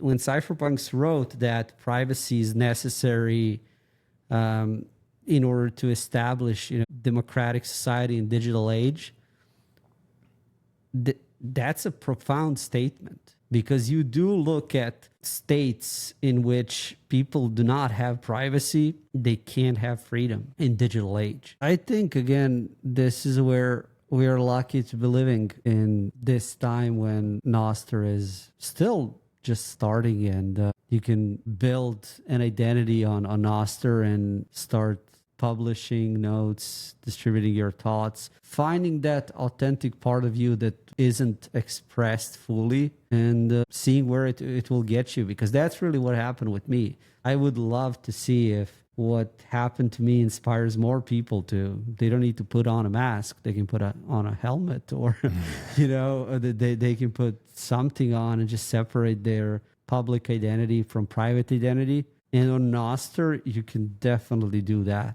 When Cypherpunks wrote that privacy is necessary in order to establish, democratic society in digital age, that's a profound statement, because you do look at states in which people do not have privacy, they can't have freedom in digital age. I think, again, this is where we are lucky to be living in this time when Noster is still just starting, and you can build an identity on Noster and start publishing notes, distributing your thoughts, finding that authentic part of you that isn't expressed fully, and seeing where it will get you, because that's really what happened with me. I would love to see if what happened to me inspires more people to, they don't need to put on a mask, they can put on a helmet, or they can put something on and just separate their public identity from private identity. And on Noster, you can definitely do that.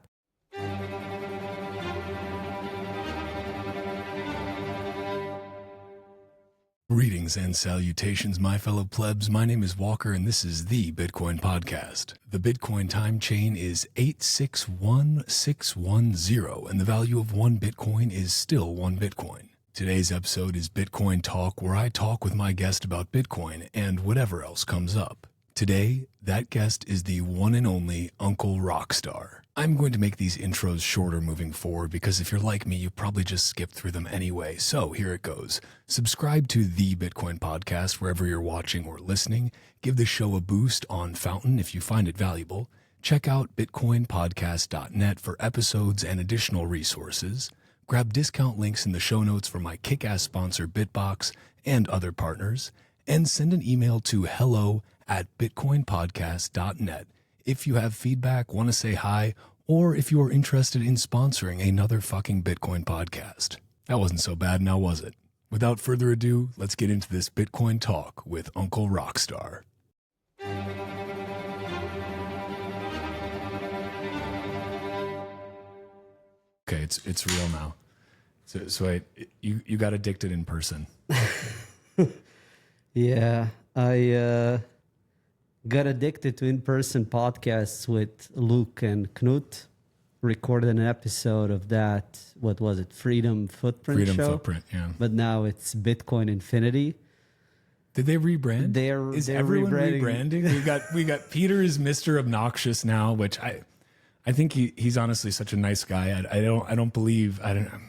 Greetings and salutations, my fellow plebs. My name is Walker, and this is the Bitcoin Podcast. The Bitcoin time chain is 861610, and the value of one Bitcoin is still one Bitcoin. Today's episode is Bitcoin Talk, where I talk with my guest about Bitcoin and whatever else comes up. Today, that guest is the one and only UNCLE ROCKSTAR. I'm going to make these intros shorter moving forward because if you're like me, you probably just skip through them anyway. So here it goes. Subscribe to the Bitcoin Podcast wherever you're watching or listening. Give the show a boost on Fountain if you find it valuable. Check out bitcoinpodcast.net for episodes and additional resources. Grab discount links in the show notes for my kick-ass sponsor Bitbox and other partners. And send an email to hello@bitcoinpodcast.net. If you have feedback, want to say hi, or if you are interested in sponsoring another fucking Bitcoin podcast. That wasn't so bad now, was it? Without further ado, let's get into this Bitcoin talk with UNCLE ROCKSTAR. Okay, it's real now. So wait, you got addicted in person. Yeah, I got addicted to in-person podcasts with Luke and Knut. Recorded an episode of that. What was it? Freedom Footprint show? Footprint, yeah. But now it's Bitcoin Infinity. Did they rebrand? Is everyone rebranding? We got Peter is Mr. Obnoxious now, which I think he's honestly such a nice guy.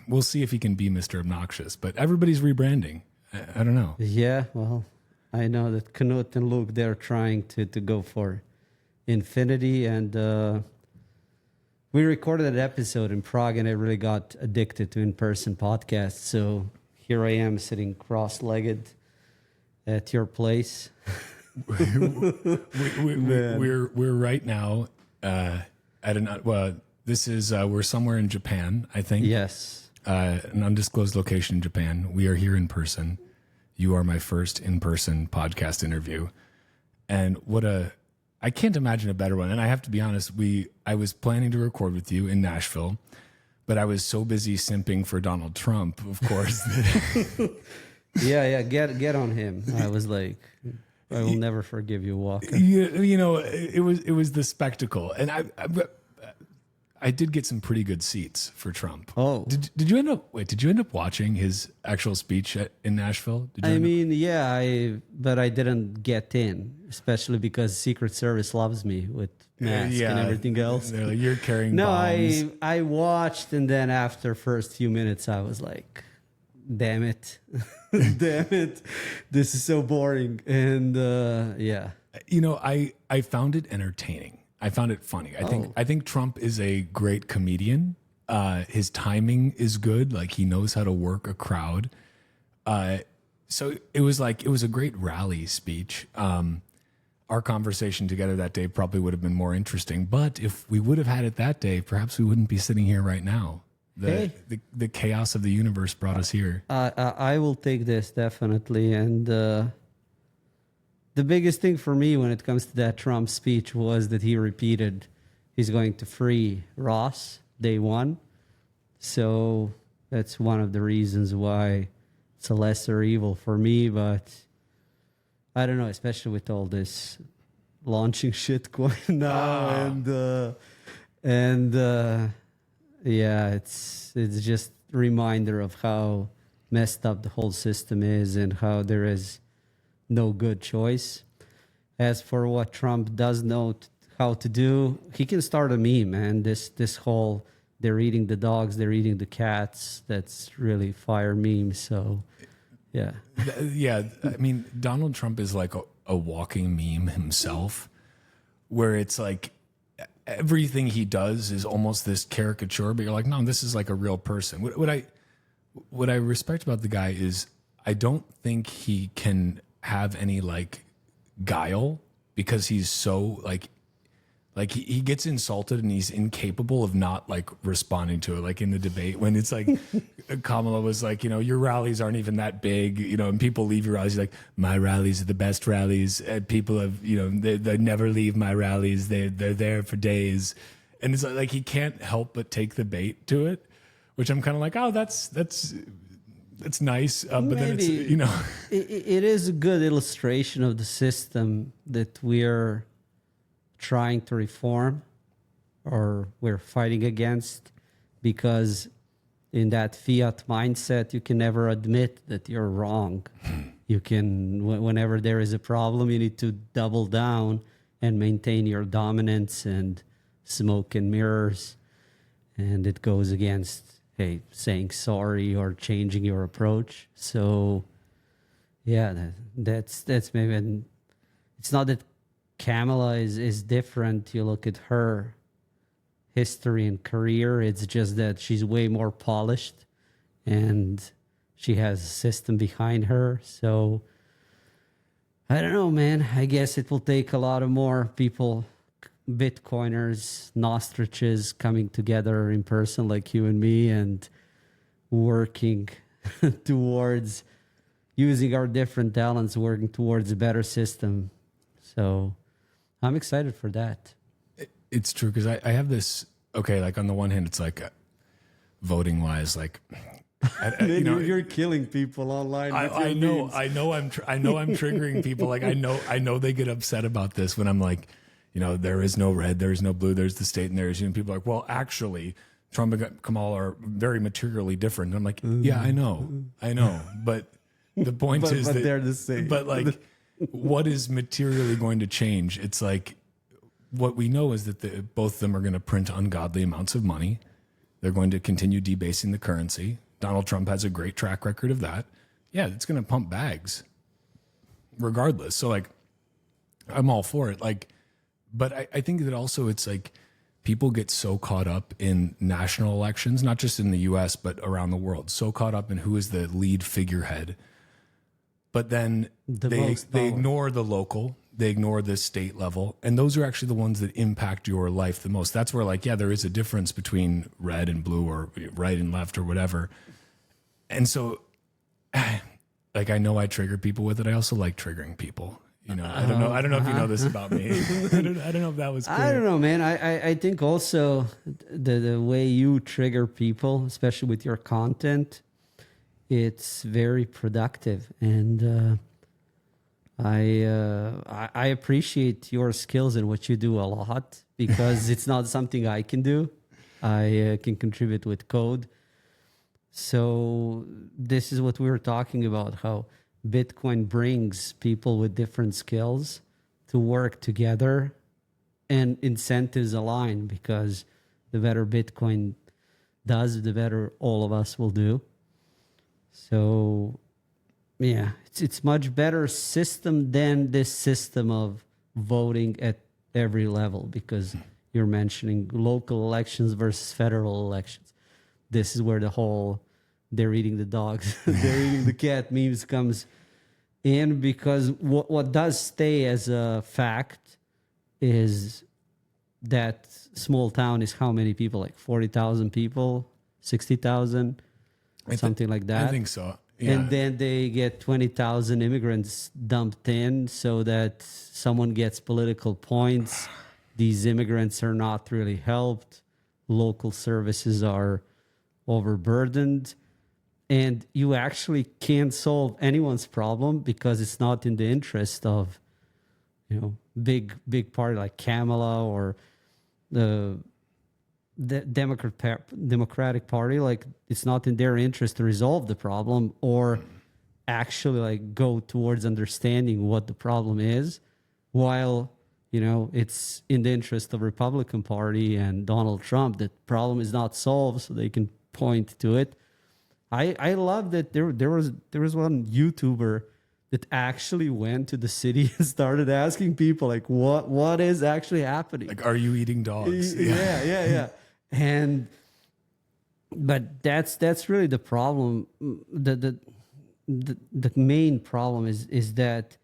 We'll see if he can be Mr. Obnoxious, but everybody's rebranding. I don't know. Yeah, well, I know that Knut and Luke, they're trying to go for Infinity, and we recorded an episode in Prague, and I really got addicted to in-person podcasts. So here I am sitting cross-legged at your place. We're right now at we're somewhere in Japan, I think. Yes. An undisclosed location in Japan. We are here in person. You are my first in-person podcast interview. And I can't imagine a better one. And I have to be honest, I was planning to record with you in Nashville, but I was so busy simping for Donald Trump, of course. Yeah, get on him. I was like, I will never forgive you, Walker. It was the spectacle. And I did get some pretty good seats for Trump. Oh, did you end up watching his actual speech in Nashville? but I didn't get in, especially because Secret Service loves me with masks and everything else. They're like, you're carrying bombs. I watched, and then after first few minutes, I was like, damn it, damn it, this is so boring. And yeah, I found it entertaining. I found it funny. I think Trump is a great comedian. His timing is good. Like, he knows how to work a crowd. So it was a great rally speech. Our conversation together that day probably would have been more interesting. But if we would have had it that day, perhaps we wouldn't be sitting here right now. The chaos of the universe brought us here. I will take this definitely. And the biggest thing for me when it comes to that Trump speech was that he repeated he's going to free Ross day one. So that's one of the reasons why it's a lesser evil for me. But I don't know, especially with all this launching shit going now, yeah, it's just a reminder of how messed up the whole system is and how there is no good choice. As for what Trump does know how to do, he can start a meme, man. This whole they're eating the dogs, they're eating the cats. That's really fire meme. So, yeah. Yeah, I mean, Donald Trump is like a walking meme himself, where it's like everything he does is almost this caricature, but you're like, no, this is like a real person. What I respect about the guy is I don't think he can have any like guile because he's so like he gets insulted and he's incapable of not like responding to it. Like in the debate when it's like Kamala was like, your rallies aren't even that big, and people leave your rallies. He's like, my rallies are the best rallies. And people have, they never leave my rallies. They're there for days. And it's like he can't help but take the bait to it, which I'm kind of like, oh, that's nice. But Maybe, then it's, it is a good illustration of the system that we're trying to reform or we're fighting against, because in that Fiat mindset, you can never admit that you're wrong. You can, whenever there is a problem, you need to double down and maintain your dominance and smoke and mirrors. And it goes against, hey, saying sorry or changing your approach. So, yeah, that's maybe, it's not that Kamala is different. You look at her history and career, it's just that she's way more polished and she has a system behind her. So I don't know, man. I guess it will take a lot of more people, Bitcoiners, Nostriches coming together in person like you and me and working towards using our different talents, working towards a better system. So I'm excited for that. It's true because I have this. Okay, like on the one hand, it's like voting wise, like you're killing people online. I know I'm triggering people. Like I know they get upset about this when I'm like, there is no red, there is no blue, there's the state, and there's people are like, well, actually, Trump and Kamala are very materially different. And I'm like, yeah, I know, but the point is that they're the same. But like, what is materially going to change? It's like, what we know is that both of them are going to print ungodly amounts of money. They're going to continue debasing the currency. Donald Trump has a great track record of that. Yeah, it's going to pump bags regardless. So like, I'm all for it. Like, but I think that also it's like people get so caught up in national elections, not just in the US, but around the world, so caught up in who is the lead figurehead. But then they ignore the local, they ignore the state level. And those are actually the ones that impact your life the most. That's where like, yeah, there is a difference between red and blue or right and left or whatever. And so like, I know I trigger people with it. I also like triggering people. I don't know if you know this about me. I don't know if that was clear. I don't know, man. I think also the way you trigger people, especially with your content, it's very productive, and I appreciate your skills and what you do a lot, because it's not something I can do. I can contribute with code. So this is what we were talking about, how Bitcoin brings people with different skills to work together and incentives align, because the better Bitcoin does, the better all of us will do. So, yeah, it's much better system than this system of voting at every level, because you're mentioning local elections versus federal elections. This is where the whole they're eating the dogs, they're eating the cat memes comes in, because what does stay as a fact is that small town is how many people, like 40,000 people, 60,000, something like that. I think so. Yeah. And then they get 20,000 immigrants dumped in so that someone gets political points. These immigrants are not really helped. Local services are overburdened. And you actually can't solve anyone's problem because it's not in the interest of, big party like Kamala or the Democratic Party. Like, it's not in their interest to resolve the problem or actually like go towards understanding what the problem is, while it's in the interest of Republican Party and Donald Trump that problem is not solved so they can point to it. I love that there was one YouTuber that actually went to the city and started asking people like what is actually happening. Like, are you eating dogs? Yeah. But that's really the problem. The main problem is that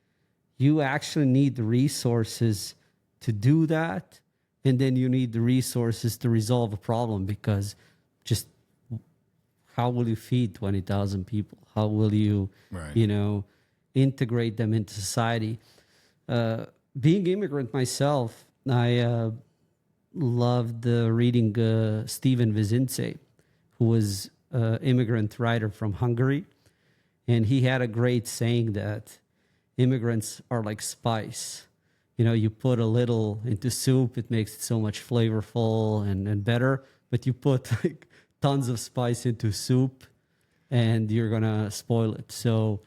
you actually need the resources to do that, and then you need the resources to resolve a problem, because just how will you feed 20,000 people? How will you, integrate them into society? Being immigrant myself, I loved reading Stephen Vizince, who was an immigrant writer from Hungary. And he had a great saying that immigrants are like spice. You put a little into soup, it makes it so much flavorful and better. But you put like tons of spice into soup, and you're gonna spoil it. So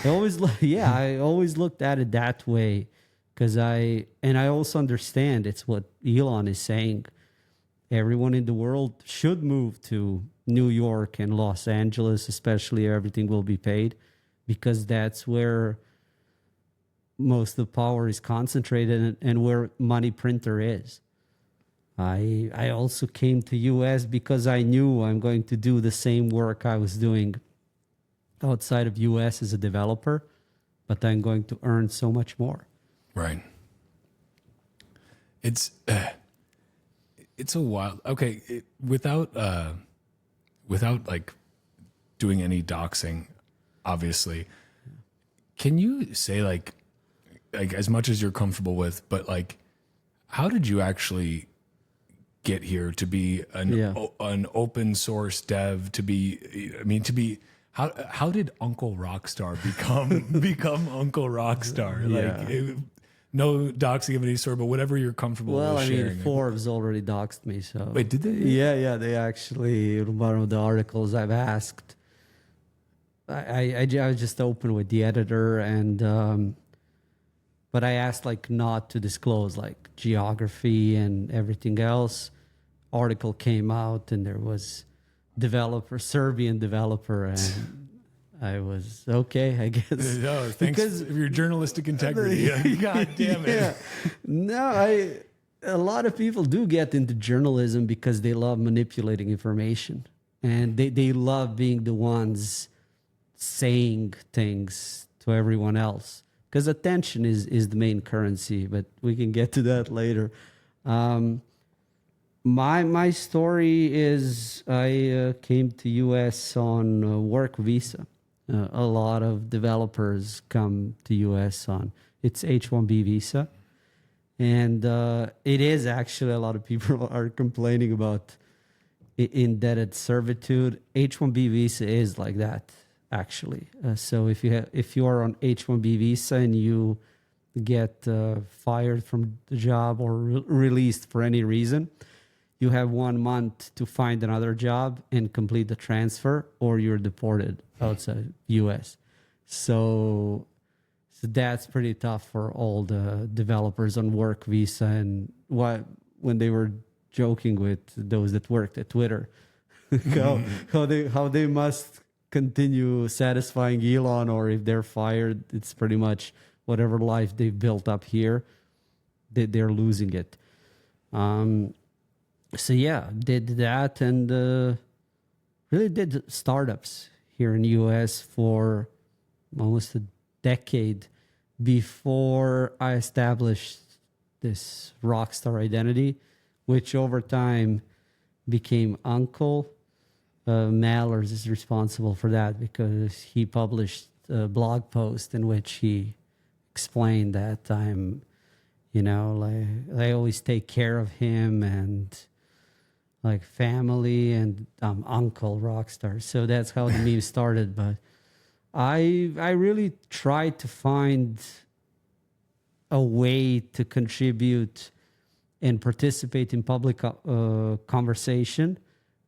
I always looked at it that way, because I also understand it's what Elon is saying. Everyone in the world should move to New York and Los Angeles, especially if everything will be paid, because that's where most of the power is concentrated and where money printer is. I also came to US because I knew I'm going to do the same work I was doing outside of US as a developer, but I'm going to earn so much more. Right. It's a wild. Okay, without like doing any doxing, obviously, can you say like as much as you're comfortable with, but like, how did you actually get here to be an open source dev? How did UNCLE ROCKSTAR become UNCLE ROCKSTAR? Like, no doxing of any sort, but whatever you're comfortable with sharing. Forbes already doxed me. So wait, did they? Yeah. They actually, one of the articles I've asked, I was just open with the editor, and but I asked like not to disclose like geography and everything else. Article came out, and there was Serbian developer, and I was okay, I guess. No, thanks for your journalistic integrity. God damn it. Yeah. No, a lot of people do get into journalism because they love manipulating information, and they love being the ones saying things to everyone else, because attention is the main currency, but we can get to that later. My story is I came to US on a work visa. A lot of developers come to US on it's H-1B visa. And it is actually, a lot of people are complaining about indebted servitude. H-1B visa is like that, actually. So if you are on H-1B visa and you get fired from the job or released for any reason, you have 1 month to find another job and complete the transfer, or you're deported outside US. So that's pretty tough for all the developers on work visa. And when they were joking with those that worked at Twitter, how they must continue satisfying Elon, or if they're fired, it's pretty much whatever life they've built up here, they're losing it. So yeah, did that, and really did startups here in the US for almost a decade before I established this Rockstar identity, which over time became UNCLE. Mallers is responsible for that because he published a blog post in which he explained that I'm, I always take care of him, and like family and Uncle Rockstar. So that's how the meme started. But I really tried to find a way to contribute and participate in public conversation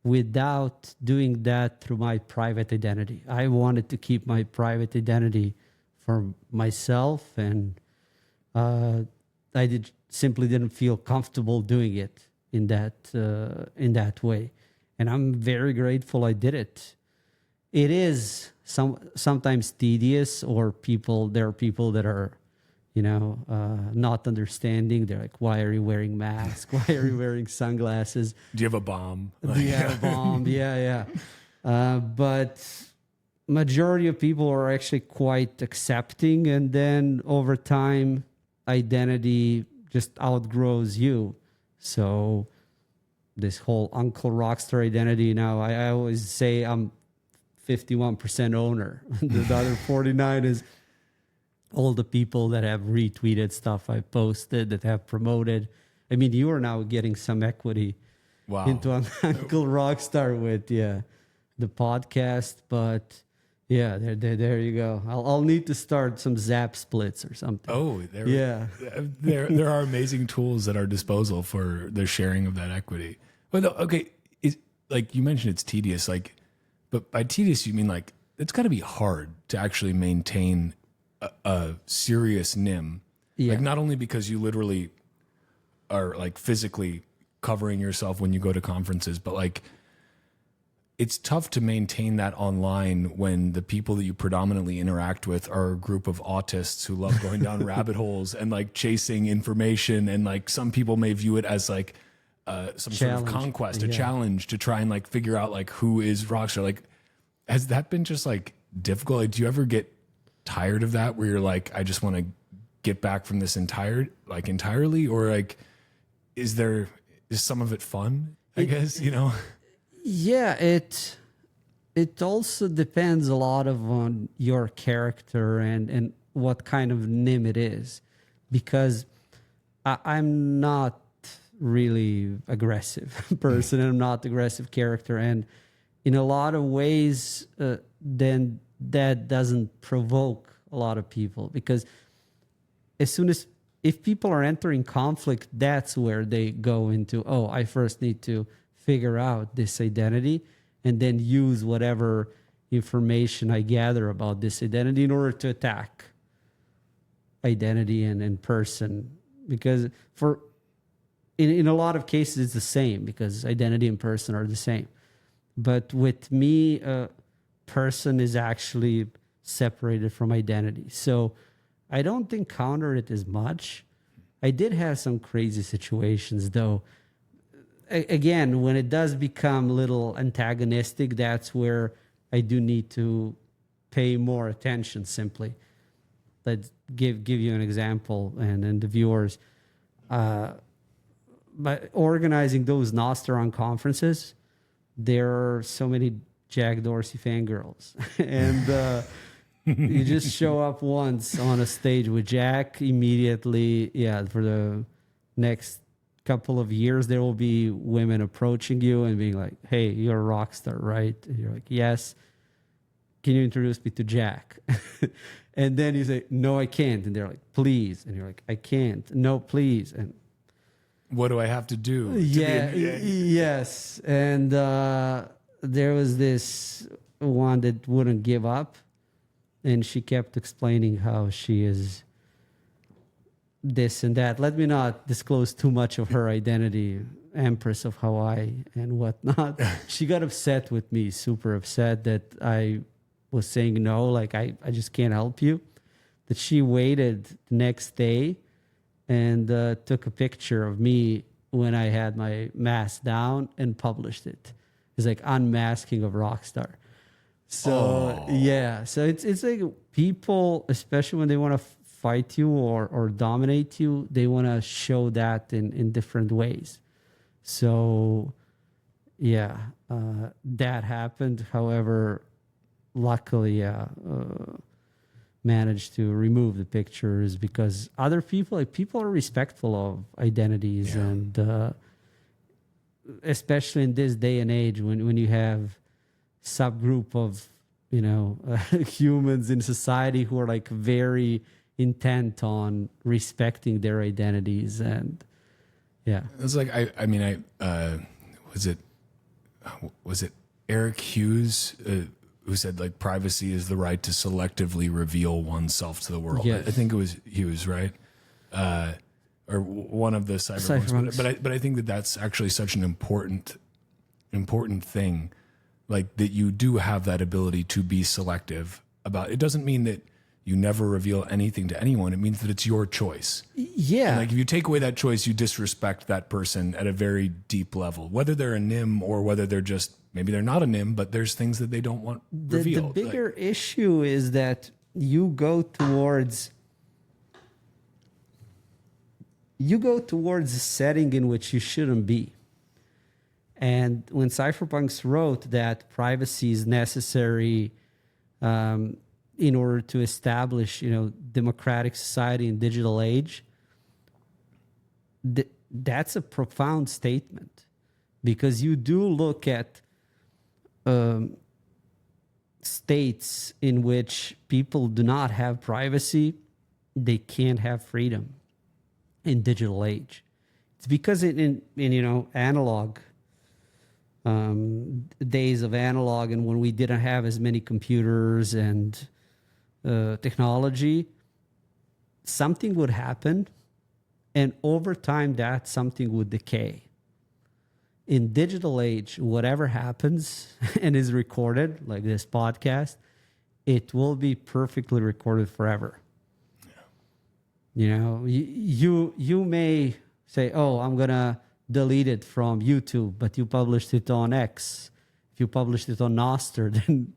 without doing that through my private identity. I wanted to keep my private identity for myself, and simply didn't feel comfortable doing it in that way. And I'm very grateful I did it. It is sometimes tedious, or there are people that are, not understanding. They're like, why are you wearing masks? Why are you wearing sunglasses? Do you have a bomb? Do you have a bomb? Yeah. But majority of people are actually quite accepting. And then over time, identity just outgrows you. So this whole Uncle Rockstar identity now, I always say I'm 51% owner. The other 49 is all the people that have retweeted stuff I posted, that have promoted. I mean, you are now getting some equity into Uncle Rockstar with the podcast. But yeah, there you go. I'll need to start some Zap splits or something. Oh, there are amazing tools at our disposal for the sharing of that equity. But no, okay, like you mentioned, it's tedious. Like, but by tedious you mean like it's got to be hard to actually maintain a serious NIM. Yeah. Like, not only because you literally are like physically covering yourself when you go to conferences, but like it's tough to maintain that online when the people that you predominantly interact with are a group of autists who love going down rabbit holes and like chasing information. And like some people may view it as like some sort of conquest, a challenge to try and like figure out like who is Rockstar. Like, has that been just like difficult? Like, do you ever get tired of that, where you're like, I just want to get back from this entirely, or like, is some of it fun? I guess, Yeah, it also depends a lot on your character and what kind of NIM it is, because I'm not really aggressive person, and I'm not aggressive character, and in a lot of ways, then that doesn't provoke a lot of people, because if people are entering conflict, that's where they go into, oh, I first need to figure out this identity and then use whatever information I gather about this identity in order to attack identity and person. Because in a lot of cases, it's the same, because identity and person are the same. But with me, person is actually separated from identity. So I don't encounter it as much. I did have some crazy situations, though. Again, when it does become a little antagonistic, that's where I do need to pay more attention, simply. Let's give you an example, and the viewers. By organizing those Noster on conferences, there are so many Jack Dorsey fangirls. And you just show up once on a stage with Jack, immediately, for the next couple of years, there will be women approaching you and being like, hey, you're a rock star, right? And you're like, yes. Can you introduce me to Jack? And then you say, no, I can't. And they're like, please. And you're like, I can't. No, please. And what do I have to do? Yes. And there was this one that wouldn't give up. And she kept explaining how she is this and that. Let me not disclose too much of her identity, Empress of Hawaii and whatnot. She got upset with me, super upset that I was saying no, like I just can't help you. That she waited the next day and took a picture of me when I had my mask down and published it. It's like unmasking of Rockstar. So so it's like people, especially when they want to fight you or dominate you, they want to show that in different ways. So that happened. However, luckily, managed to remove the pictures, because other people, people are respectful of identities, and especially in this day and age when you have subgroup of, humans in society who are like very intent on respecting their identities. And yeah, it's like, was it Eric Hughes who said like privacy is the right to selectively reveal oneself to the world? Yes. I think it was Hughes, right? Or one of the cypherpunks. But I think that that's actually such an important thing, like that you do have that ability to be selective about. It doesn't mean that you never reveal anything to anyone. It means that it's your choice. Yeah. And like if you take away that choice, you disrespect that person at a very deep level, whether they're a NIM or whether they're just, maybe they're not a NIM, but there's things that they don't want revealed. The bigger issue is that you go towards a setting in which you shouldn't be. And when Cypherpunks wrote that privacy is necessary in order to establish, democratic society in digital age, that's a profound statement, because you do look at states in which people do not have privacy, they can't have freedom in digital age. It's because in analog days of analog, and when we didn't have as many computers and technology, something would happen, and over time that something would decay. In digital age, whatever happens and is recorded, like this podcast, it will be perfectly recorded forever. You may say, oh, I'm going to delete it from YouTube, but you published it on X. If you published it on Noster, then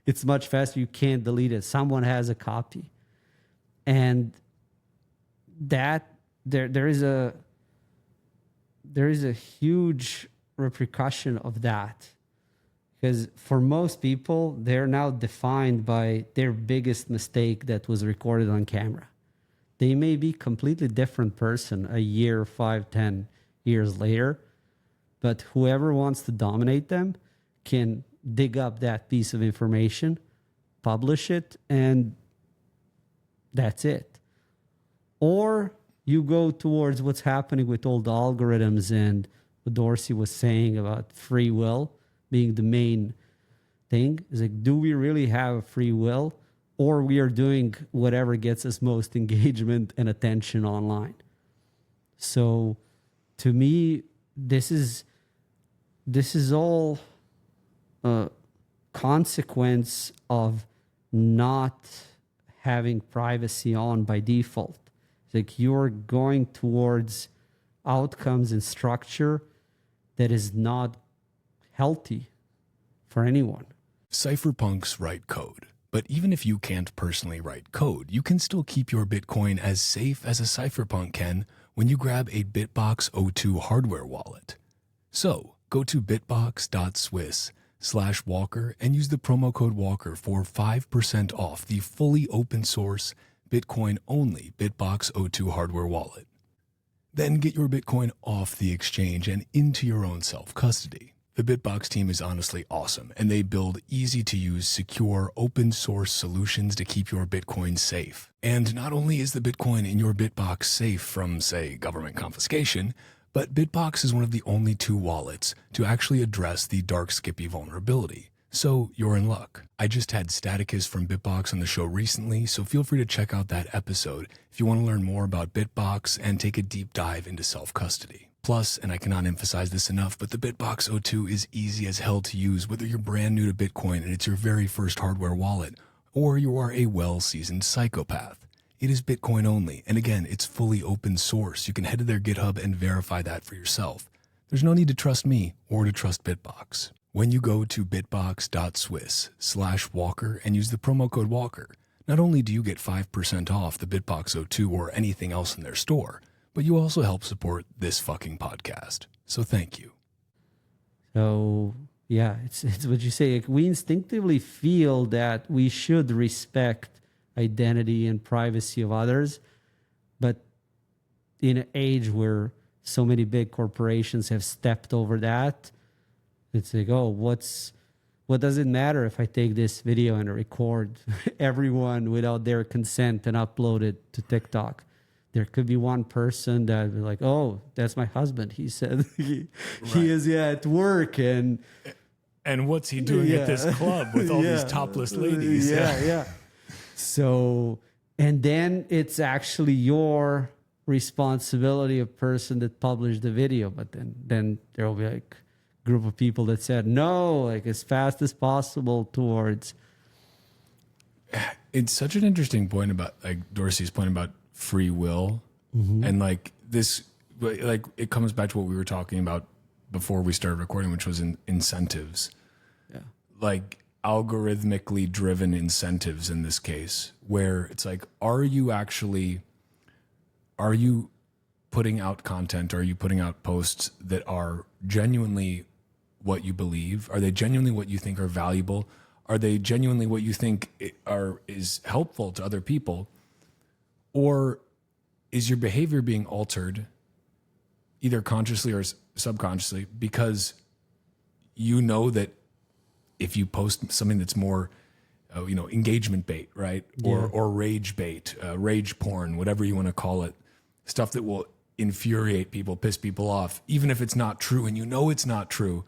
it's much faster. You can't delete it. Someone has a copy. And that there is a huge repercussion of that. Because for most people, they're now defined by their biggest mistake that was recorded on camera. They may be a completely different person a year, 5, 10 years later, but whoever wants to dominate them can dig up that piece of information, publish it, and that's it. Or you go towards what's happening with all the algorithms and what Dorsey was saying about free will being the main thing. Is like, do we really have free will? Or we are doing whatever gets us most engagement and attention online. So to me, this is all a consequence of not having privacy on by default. It's like you're going towards outcomes and structure that is not healthy for anyone. Cypherpunks write code. But even if you can't personally write code, you can still keep your Bitcoin as safe as a cypherpunk can when you grab a Bitbox O2 hardware wallet. So go to bitbox.swiss/Walker and use the promo code Walker for 5% off the fully open source Bitcoin only Bitbox O2 hardware wallet. Then get your Bitcoin off the exchange and into your own self-custody. The Bitbox team is honestly awesome, and they build easy-to-use, secure, open-source solutions to keep your Bitcoin safe. And not only is the Bitcoin in your Bitbox safe from, say, government confiscation, but Bitbox is one of the only 2 wallets to actually address the dark Skippy vulnerability. So you're in luck. I just had Staticus from Bitbox on the show recently, so feel free to check out that episode if you want to learn more about Bitbox and take a deep dive into self-custody. Plus, and I cannot emphasize this enough, but the Bitbox O2 is easy as hell to use, whether you're brand new to Bitcoin and it's your very first hardware wallet, or you are a well-seasoned psychopath. It is Bitcoin only, and again, it's fully open source. You can head to their GitHub and verify that for yourself. There's no need to trust me or to trust Bitbox. When you go to bitbox.swiss/Walker and use the promo code Walker, not only do you get 5% off the Bitbox O2 or anything else in their store, but you also help support this fucking podcast. So thank you. So yeah, it's what you say. Like, we instinctively feel that we should respect identity and privacy of others, but in an age where so many big corporations have stepped over that. It's like, oh, what does it matter if I take this video and record everyone without their consent and upload it to TikTok? There could be one person that would be like, oh, that's my husband. He said he is at work, and what's he doing at this club with all these topless ladies? Yeah. So, and then it's actually your responsibility of person that published the video. But then there will be like a group of people that said no, like as fast as possible towards. It's such an interesting point about like Dorsey's point about free will, and like this, like it comes back to what we were talking about before we started recording, which was incentives. Yeah. Like algorithmically driven incentives in this case, where it's like, are you putting out content? Are you putting out posts that are genuinely what you believe? Are they genuinely what you think are valuable? Are they genuinely what you think is helpful to other people? Or is your behavior being altered either consciously or subconsciously because you know that if you post something that's more, engagement bait, right? Or rage bait, rage porn, whatever you want to call it, stuff that will infuriate people, piss people off, even if it's not true and you know it's not true,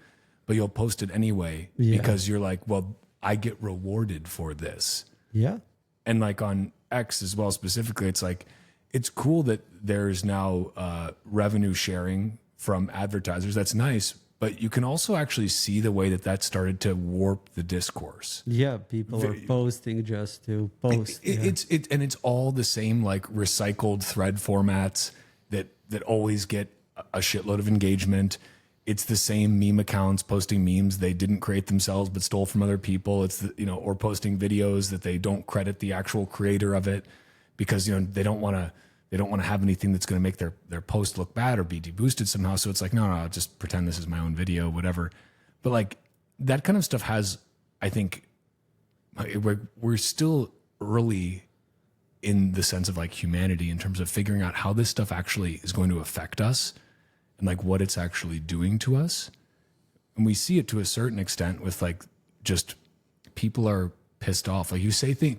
but you'll post it anyway because you're like, well, I get rewarded for this. Yeah. And like on X as well, specifically, it's like, it's cool that there's now revenue sharing from advertisers. That's nice. But you can also actually see the way that started to warp the discourse. Yeah, people are posting just to post. It's all the same like recycled thread formats that always get a shitload of engagement. It's the same meme accounts posting memes they didn't create themselves but stole from other people. It's or posting videos that they don't credit the actual creator of it because they don't want to have anything that's going to make their post look bad or be deboosted somehow. So it's like, no, I'll just pretend this is my own video, whatever. But like that kind of stuff has, I think, we're still early in the sense of like humanity in terms of figuring out how this stuff actually is going to affect us and like what it's actually doing to us. And we see it to a certain extent with like just people are pissed off. Like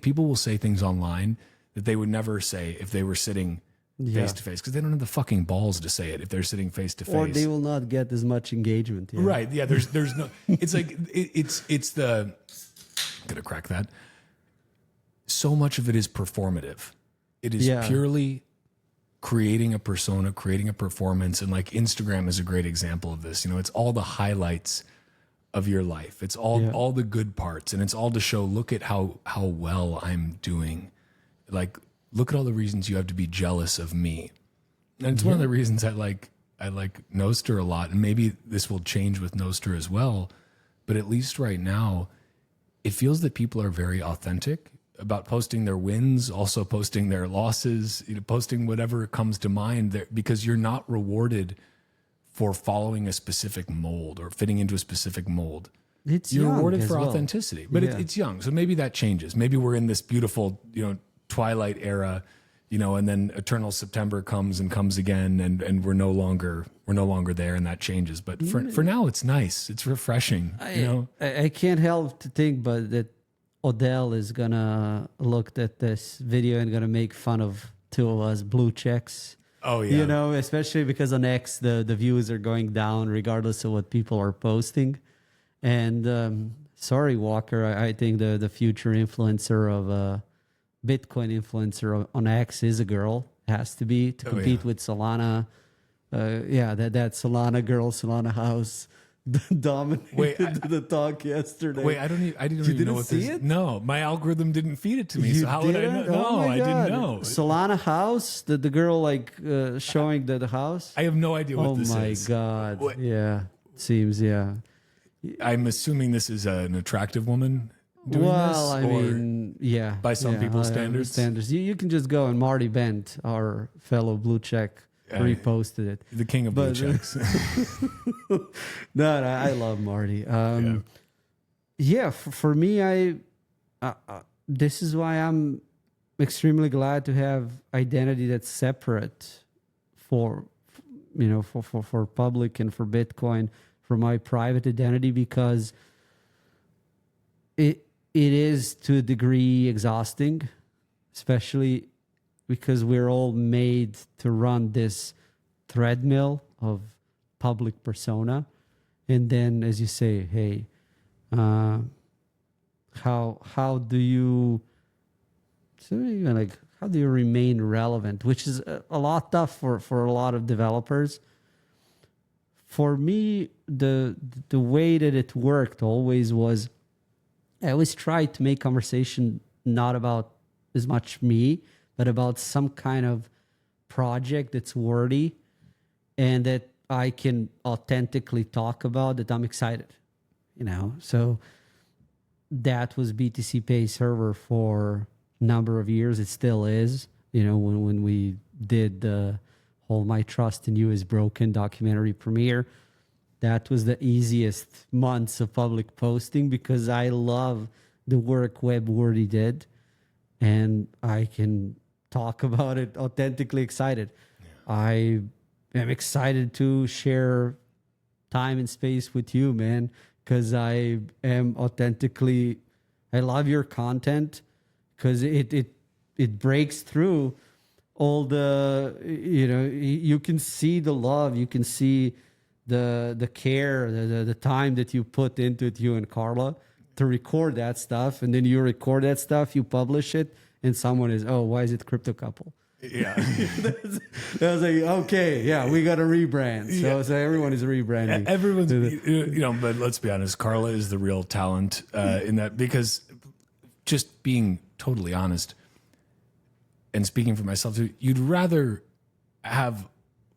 people will say things online that they would never say if they were sitting face to face because they don't have the fucking balls to say it if they're sitting face to face. Or they will not get as much engagement. Yeah. Right. Yeah. There's no, it's like, it's the, I'm going to crack that. So much of it is performative. It is purely creating a persona, creating a performance. And like Instagram is a great example of this. It's all the highlights of your life. It's all the good parts. And it's all to show, look at how well I'm doing. Like, look at all the reasons you have to be jealous of me. And it's one of the reasons I like Noster a lot. And maybe this will change with Noster as well. But at least right now, it feels that people are very authentic about posting their wins, also posting their losses, posting whatever comes to mind there, because you're not rewarded for following a specific mold or fitting into a specific mold. You're rewarded for authenticity, but it's young. So maybe that changes. Maybe we're in this beautiful, twilight era, and then eternal September comes again and we're no longer there and that changes. But for now it's nice. It's refreshing. I can't help to think but that Odell is gonna look at this video and gonna make fun of two of us blue checks. Oh yeah. Especially because on X the views are going down regardless of what people are posting. And sorry, Walker, I think the future influencer of Bitcoin influencer on X is a girl. Has to be to compete with Solana. That Solana girl, Solana house dominated the talk yesterday. Wait, I didn't even know what this is. No, my algorithm didn't feed it to me. So how would I know? No, I didn't know. Solana house, the girl showing the house. I have no idea what this is. Oh my God. What? Yeah. Seems, I'm assuming this is an attractive woman doing this? By some people's standards? You can just go and Marty Bent, our fellow blue check, reposted it. The king of blue checks. No, I love Marty. For me, this is why I'm extremely glad to have identity that's separate for for public and for Bitcoin, for my private identity, because it is to a degree exhausting, especially because we're all made to run this treadmill of public persona. And then, as you say, hey, how do you how do you remain relevant, which is a lot tough for a lot of developers. For me, the way that it worked always was, I always tried to make conversation not about as much me, but about some kind of project that's worthy and that I can authentically talk about, that I'm excited, So that was BTC Pay server for a number of years. It still is, when we did the whole My Trust in You is Broken documentary premiere. That was the easiest months of public posting because I love the work Webworthy did, and I can talk about it authentically excited. Yeah. I am excited to share time and space with you, man, because I am authentically, I love your content because it breaks through all the, you can see the love, you can see the care, the time that you put into it, you and Carla, to record that stuff. And then you record that stuff, you publish it, and someone is, oh, why is it Crypto Couple? Yeah. I was like, okay, yeah, we got to rebrand. So everyone is rebranding. Everyone's, but let's be honest, Carla is the real talent in that, because just being totally honest and speaking for myself, you'd rather have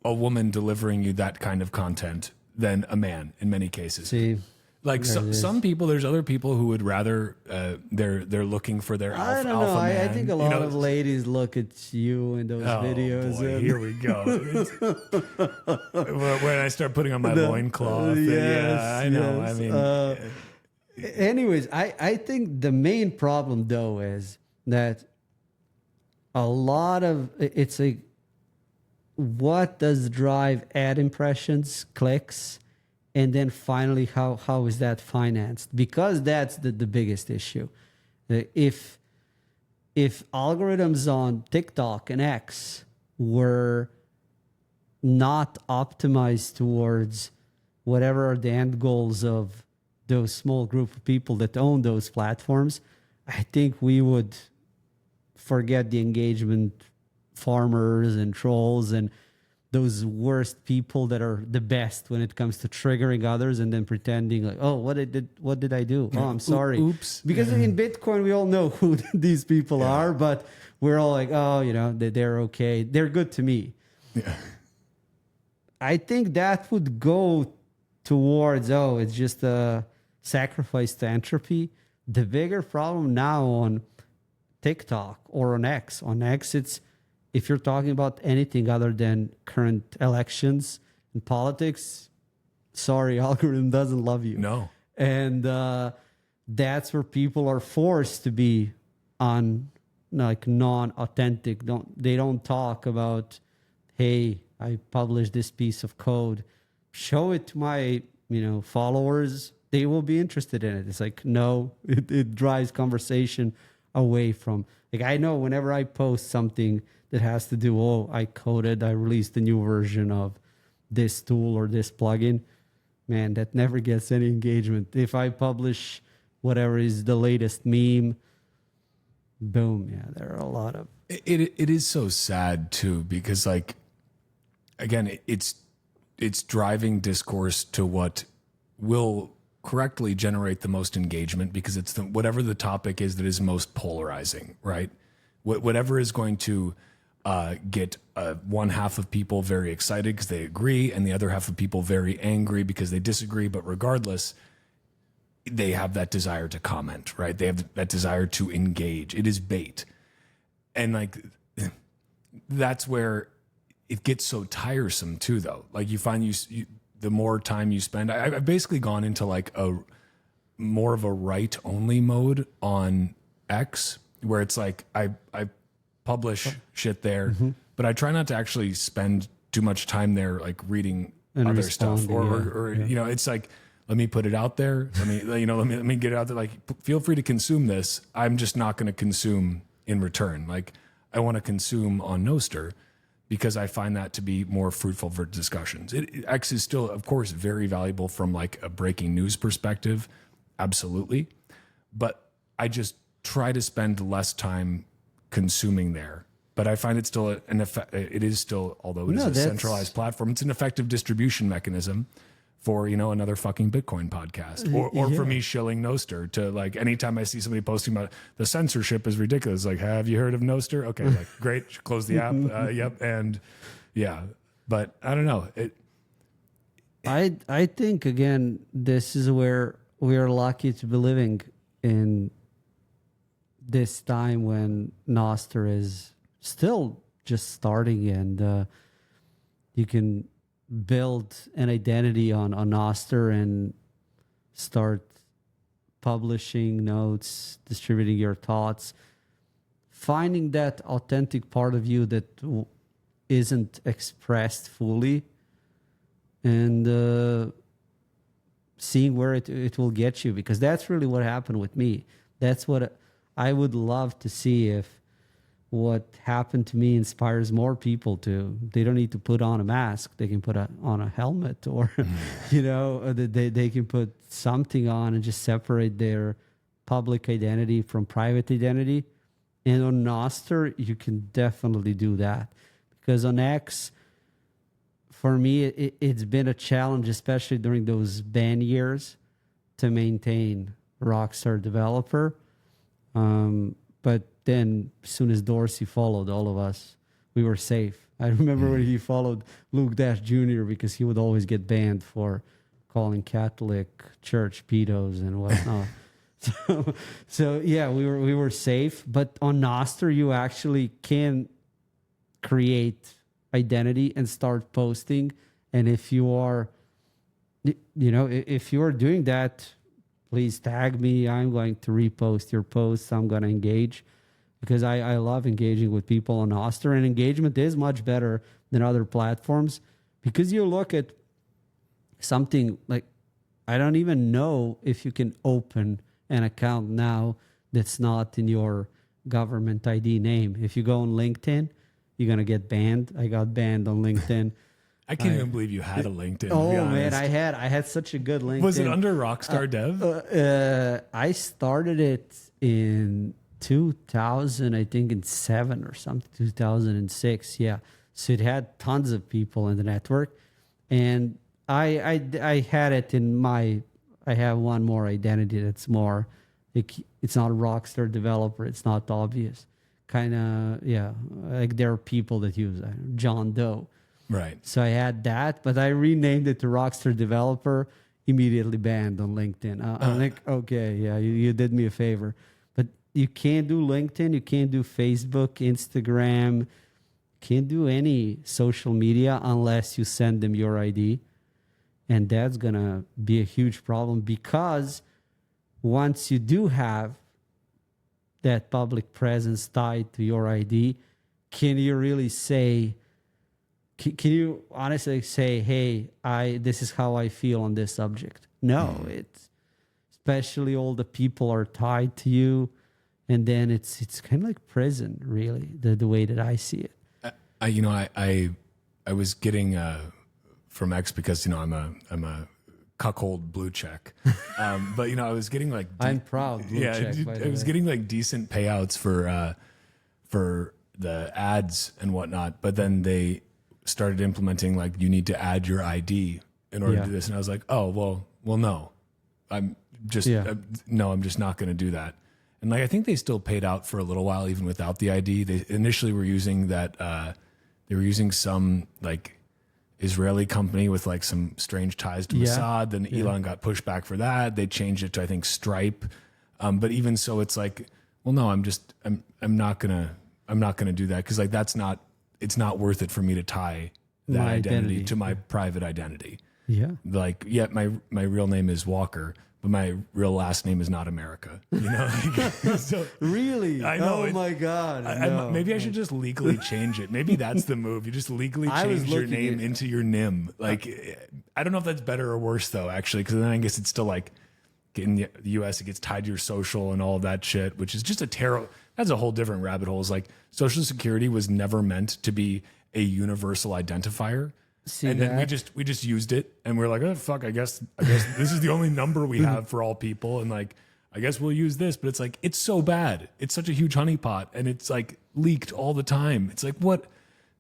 a woman delivering you that kind of content than a man in many cases. See, like some people, there's other people who would rather they're looking for their alpha, I don't know. man. I think a lot of ladies look at you in those videos. Boy, and here we go. When I start putting on my loincloth. Yes, yeah, I know. yes. I mean, anyways, I think the main problem though is that a lot of it's like, what does drive ad impressions, clicks, and then finally how is that financed? Because that's the biggest issue. If algorithms on TikTok and X were not optimized towards whatever are the end goals of those small group of people that own those platforms, I think we would forget the engagement farmers and trolls and those worst people that are the best when it comes to triggering others and then pretending like, oh, what did I do? Oh, I'm sorry. Oops. Because in Bitcoin, we all know who these people are, but we're all like, oh, they're okay. They're good to me. Yeah. I think that would go towards, it's just a sacrifice to entropy. The bigger problem now on TikTok or on X, it's, if you're talking about anything other than current elections and politics, sorry, algorithm doesn't love you. No. And that's where people are forced to be non-authentic. They don't talk about, hey, I published this piece of code. Show it to my followers. They will be interested in it. It's like, no, it drives conversation away from, like, I know whenever I post something that has to do, I released a new version of this tool or this plugin, man, that never gets any engagement. If I publish whatever is the latest meme, boom, there are a lot of... It is so sad too, because like, again, it's driving discourse to what will correctly generate the most engagement, because it's whatever the topic is that is most polarizing, right? Whatever is going to get one half of people very excited because they agree, and the other half of people very angry because they disagree. But regardless, they have that desire to comment, right? They have that desire to engage. It is bait. And like, that's where it gets so tiresome too, though. Like, you find the more time you spend, I've basically gone into like a more of a right only mode on X, where it's like I publish shit there, but I try not to actually spend too much time there, like reading And other stuff, responding, you know, it's like, let me put it out there. Let me get it out there. Like, feel free to consume this. I'm just not going to consume in return. Like, I want to consume on Noster because I find that to be more fruitful for discussions. X is still, of course, very valuable from like a breaking news perspective. Absolutely. But I just try to spend less time consuming there. But I find it still it is still, although it is a centralized platform, it's an effective distribution mechanism for, you know, another fucking Bitcoin podcast or for me shilling Noster to, like, anytime I see somebody posting about the censorship is ridiculous. Like, have you heard of Noster? Okay. Like, great. Close the app. Yep. And yeah, but I don't know. I think, again, this is where we are lucky to be living in this time when Noster is still just starting, and you can build an identity on Noster and start publishing notes, distributing your thoughts, finding that authentic part of you that isn't expressed fully, and seeing where it will get you, because that's really what happened with me. That's what I would love to see, if what happened to me inspires more people to. They don't need to put on a mask. They can put on a helmet, or, you know, they can put something on and just separate their public identity from private identity. And on Noster, you can definitely do that, because on X, for me, it's been a challenge, especially during those ban years, to maintain Rockstar developer. But then, as soon as Dorsey followed all of us, we were safe. I remember when he followed Luke Dash Jr. because he would always get banned for calling Catholic Church pedos and whatnot. so yeah, we were safe. But on Noster, you actually can create identity and start posting. And if you are, you know, if you are doing that, please tag me. I'm going to repost your posts. I'm going to engage, because I love engaging with people on Noster, and engagement is much better than other platforms, because you look at something like, I don't even know if you can open an account now that's not in your government ID name. If you go on LinkedIn, you're going to get banned. I got banned on LinkedIn. I can't even believe you had a LinkedIn. Oh man, I had such a good LinkedIn. Was it under Rockstar Dev? I started it in 2000, I think in 7 or something, 2006. Yeah. So it had tons of people in the network, and I had it in my, I have one more identity that's more, it's not a Rockstar developer. It's not obvious. Kind of, yeah. Like, there are people that use John Doe. Right. So I had that, but I renamed it to Rockstar Developer, immediately banned on LinkedIn. I'm like, okay, yeah, you did me a favor. But you can't do LinkedIn, you can't do Facebook, Instagram, can't do any social media unless you send them your ID. And that's going to be a huge problem, because once you do have that public presence tied to your ID, can you really say, can you honestly say, hey, this is how I feel on this subject? No, it's, especially all the people are tied to you, and then it's kind of like prison, really, the way that I see it. I was getting from X, because, you know, I'm a cuckold blue check, but, you know, I was getting like I'm proud blue check, I was getting like decent payouts for the ads and whatnot, but then they started implementing, like, you need to add your ID in order to do this, and I was like, oh well no, I'm just I'm just not going to do that. And, like, I think they still paid out for a little while even without the ID. They initially were using that they were using some, like, Israeli company with, like, some strange ties to Mossad. Then Elon got pushed back for that. They changed it to, I think, Stripe. But even so, it's like, well, no, I'm not gonna do that, because, like, it's not worth it for me to tie that my identity to my private identity. Yeah. Like, my real name is Walker, but my real last name is not America. You know, so Really? I know. Oh my God. Maybe I should just legally change it. Maybe that's the move. You just legally change your name into your NIM. Like, I don't know if that's better or worse though, actually, because then I guess it's still like in the US, it gets tied to your social and all of that shit, which is just a terrible. That's a whole different rabbit hole. It's like Social Security was never meant to be a universal identifier. And then we just used it, and we're like, oh fuck, I guess this is the only number we have for all people, and like I guess we'll use this. But it's like, it's so bad. It's such a huge honeypot, and it's like leaked all the time. It's like, what?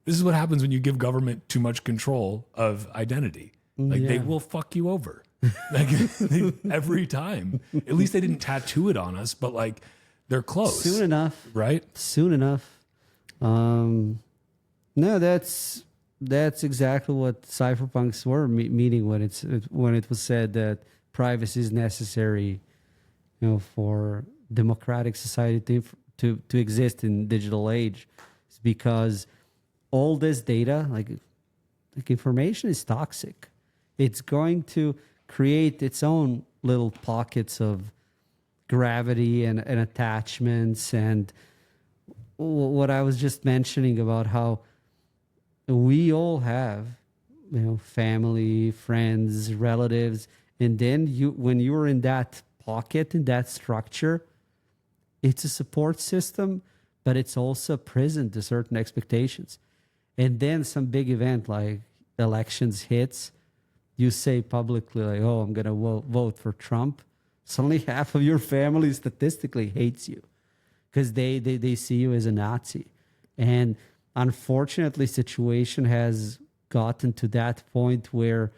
This is what happens when you give government too much control of identity. Like they will fuck you over. Like every time. At least they didn't tattoo it on us, but like they're close. Soon enough. Right? Soon enough. No, that's exactly what cypherpunks were meaning when it was said that privacy is necessary, for democratic society to exist in digital age. It's because all this data, like information, is toxic. It's going to create its own little pockets of gravity and attachments, and what I was just mentioning about how we all have, family, friends, relatives, and then when you're in that pocket, in that structure, it's a support system, but it's also a prison to certain expectations. And then some big event like elections hits, you say publicly like, oh, I'm going to vote for Trump. Suddenly half of your family statistically hates you because they see you as a Nazi. And unfortunately, situation has gotten to that point where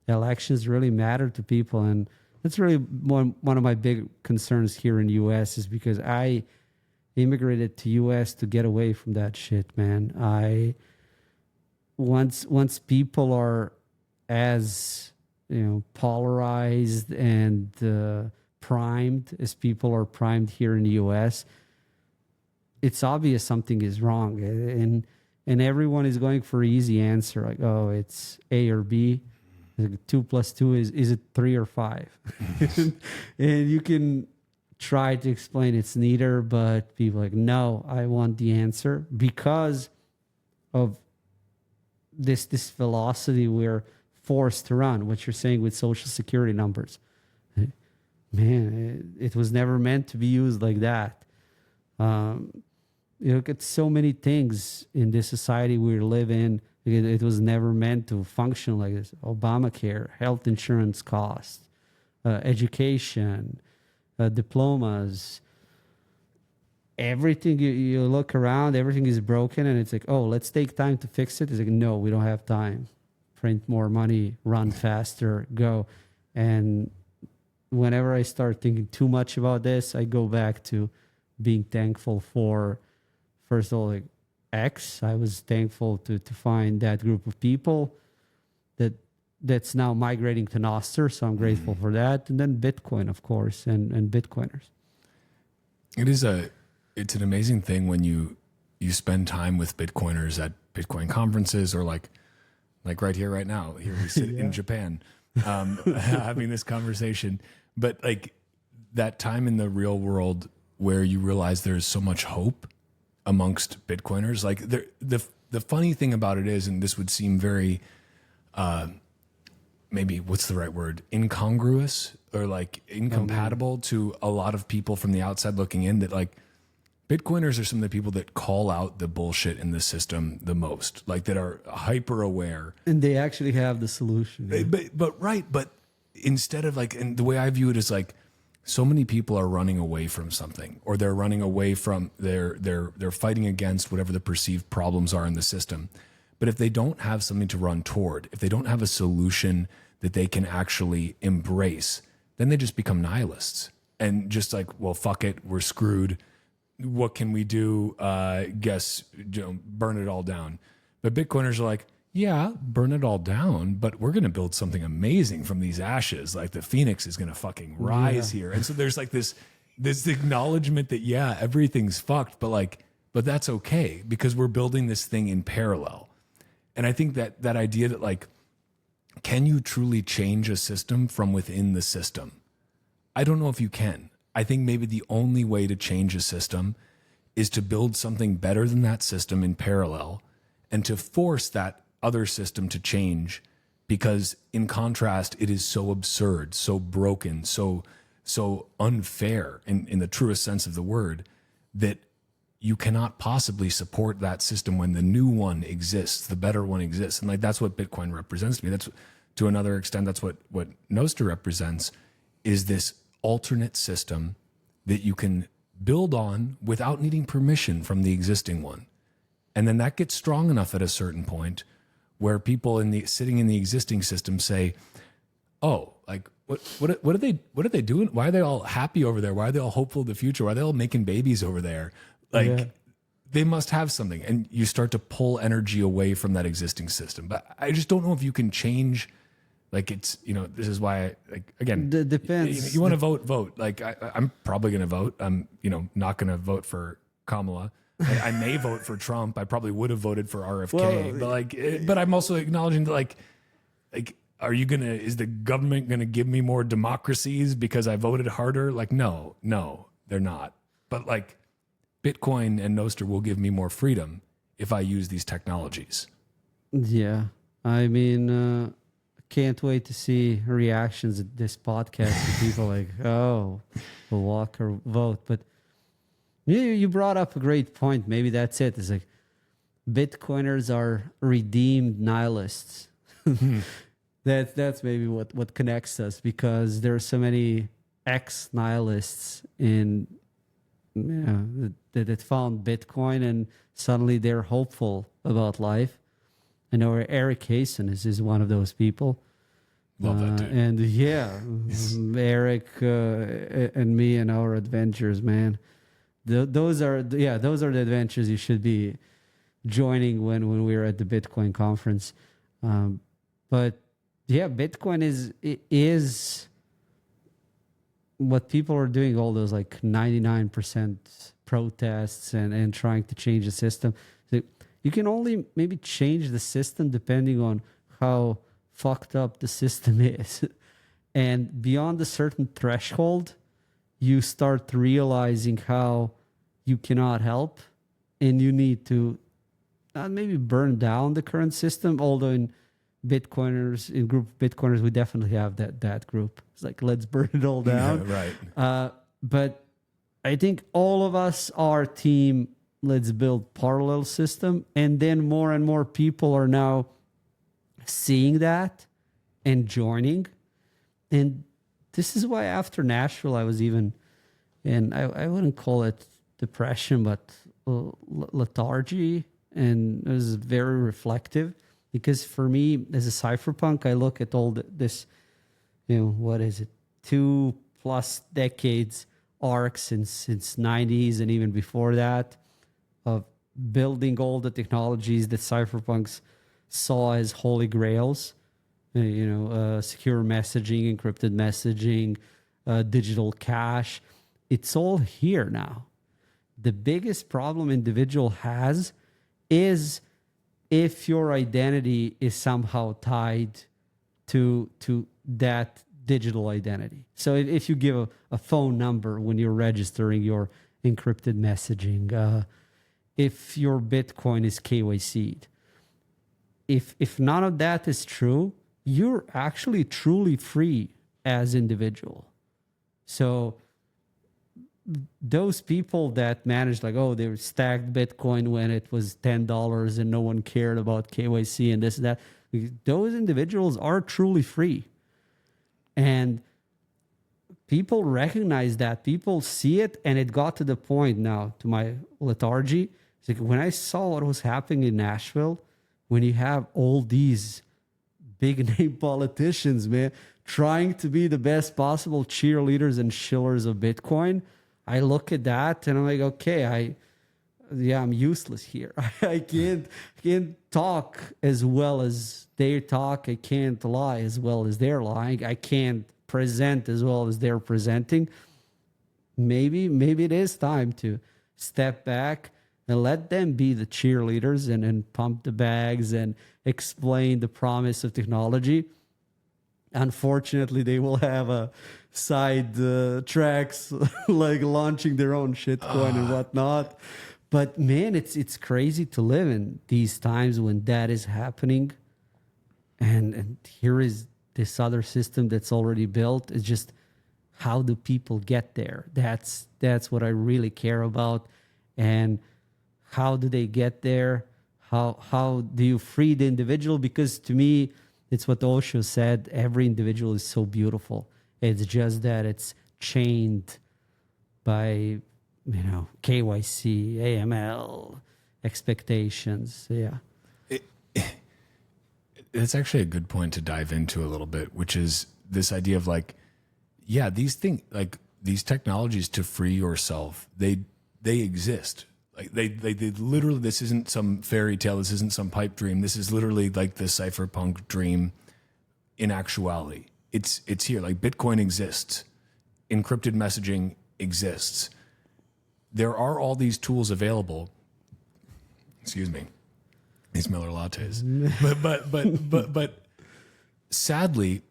elections really matter to people. And that's really one of my big concerns here in the U.S. is because I immigrated to U.S. to get away from that shit, man. Once people are as polarized and primed as people are primed here in the U.S., it's obvious something is wrong, and everyone is going for an easy answer, like, oh, it's A or B. 2 + 2 is it 3 or 5? And you can try to explain it's neither, but people are like, no, I want the answer because of this velocity we're forced to run. What you're saying with Social Security numbers, man, it was never meant to be used like that. You look at so many things in this society we live in. It was never meant to function like this. Obamacare, health insurance costs, education, diplomas, everything. You look around, everything is broken, and it's like, oh, let's take time to fix it. It's like, no, we don't have time. Print more money, run faster, go. And whenever I start thinking too much about this, I go back to being thankful for, first of all, like X. I was thankful to find that group of people that's now migrating to Noster, so I'm grateful for that. And then Bitcoin, of course, and Bitcoiners. It's an amazing thing when you spend time with Bitcoiners at Bitcoin conferences or like right here, right now. Here we sit in Japan, having this conversation. But like that time in the real world where you realize there's so much hope amongst Bitcoiners. Like the funny thing about it is, and this would seem very, maybe what's the right word? Incongruous or like incompatible to a lot of people from the outside looking in, that like Bitcoiners are some of the people that call out the bullshit in the system the most, like that are hyper aware. And they actually have the solution. Yeah. But instead of like, and the way I view it is like, so many people are running away from something, or they're running away from they're fighting against whatever the perceived problems are in the system. But if they don't have something to run toward, if they don't have a solution that they can actually embrace, then they just become nihilists and just like, well, fuck it, we're screwed. What can we do? Guess, burn it all down. But Bitcoiners are like, yeah, burn it all down, but we're going to build something amazing from these ashes. Like the phoenix is going to fucking rise here. And so there's like this acknowledgement that, yeah, everything's fucked, but that's okay because we're building this thing in parallel. And I think that idea that like, can you truly change a system from within the system? I don't know if you can. I think maybe the only way to change a system is to build something better than that system in parallel and to force that other system to change, because in contrast, it is so absurd, so broken, so unfair in the truest sense of the word, that you cannot possibly support that system when the new one exists, the better one exists. And like, that's what Bitcoin represents to me. That's, to another extent, that's what Noster represents, is this alternate system that you can build on without needing permission from the existing one. And then that gets strong enough at a certain point where people sitting in the existing system say, oh, like, what are they doing? Why are they all happy over there? Why are they all hopeful of the future? Why are they all making babies over there? Like, they must have something. And you start to pull energy away from that existing system. But I just don't know if you can change. Like, it's, this is why, again, depends. You want to vote. Like, I'm probably going to vote. I'm, not going to vote for Kamala. I may vote for Trump. I probably would have voted for RFK. But but I'm also acknowledging that, like, is the government going to give me more democracies because I voted harder? Like, no, they're not. But like, Bitcoin and Noster will give me more freedom if I use these technologies. Yeah. I mean, can't wait to see reactions at this podcast with people like, oh, we'll walk or vote. But you brought up a great point. Maybe that's it. It's like, Bitcoiners are redeemed nihilists. That's maybe what connects us, because there are so many ex-nihilists that found Bitcoin and suddenly they're hopeful about life. I know Eric Hasen is one of those people. Love that dude. And Eric and me and our adventures, man. Those are the adventures you should be joining when we're at the Bitcoin conference. But yeah, Bitcoin is what people are doing, all those like 99% protests and trying to change the system. So you can only maybe change the system depending on how fucked up the system is. And beyond a certain threshold, you start realizing how you cannot help and you need to not maybe burn down the current system, although in group of Bitcoiners, we definitely have that group. It's like, let's burn it all down. Yeah, right. But I think all of us are team, let's build parallel system. And then more and more people are now seeing that and joining. And this is why after Nashville, I was even, and I wouldn't call it depression, but lethargy. And it was very reflective. Because for me, as a cypherpunk, I look at all this, what is it, 2+ decades arc since 90s and even before that, of building all the technologies that cypherpunks saw as holy grails, secure messaging, encrypted messaging, digital cash. It's all here now. The biggest problem individual has is if your identity is somehow tied to that digital identity. So if you give a phone number when you're registering your encrypted messaging, if your Bitcoin is KYC'd, if none of that is true, you're actually truly free as individual. So those people that managed, like, oh, they stacked Bitcoin when it was $10 and no one cared about KYC and this and that, those individuals are truly free. And people recognize that. People see it, and it got to the point now, to my lethargy. It's like when I saw what was happening in Nashville, when you have all these big name politicians, man, trying to be the best possible cheerleaders and shillers of Bitcoin, I look at that and I'm like, okay, I'm useless here. I can't talk as well as they talk. I can't lie as well as they're lying. I can't present as well as they're presenting. Maybe it is time to step back and let them be the cheerleaders and pump the bags and explain the promise of technology. Unfortunately, they will have a side tracks like launching their own shitcoin and whatnot. But man, it's crazy to live in these times when that is happening. And here is this other system that's already built. It's just, how do people get there? That's what I really care about. And how do they get there? How do you free the individual? Because to me, it's what Osho said, every individual is so beautiful. It's just that it's chained by, KYC, AML, expectations. Yeah. It's actually a good point to dive into a little bit, which is this idea of like, yeah, these things, like these technologies to free yourself, they exist. Like they literally, this isn't some fairy tale. This isn't some pipe dream. This is literally like the cypherpunk dream in actuality. It's here. Like Bitcoin exists. Encrypted messaging exists. There are all these tools available. Excuse me. These Miller lattes. But sadly,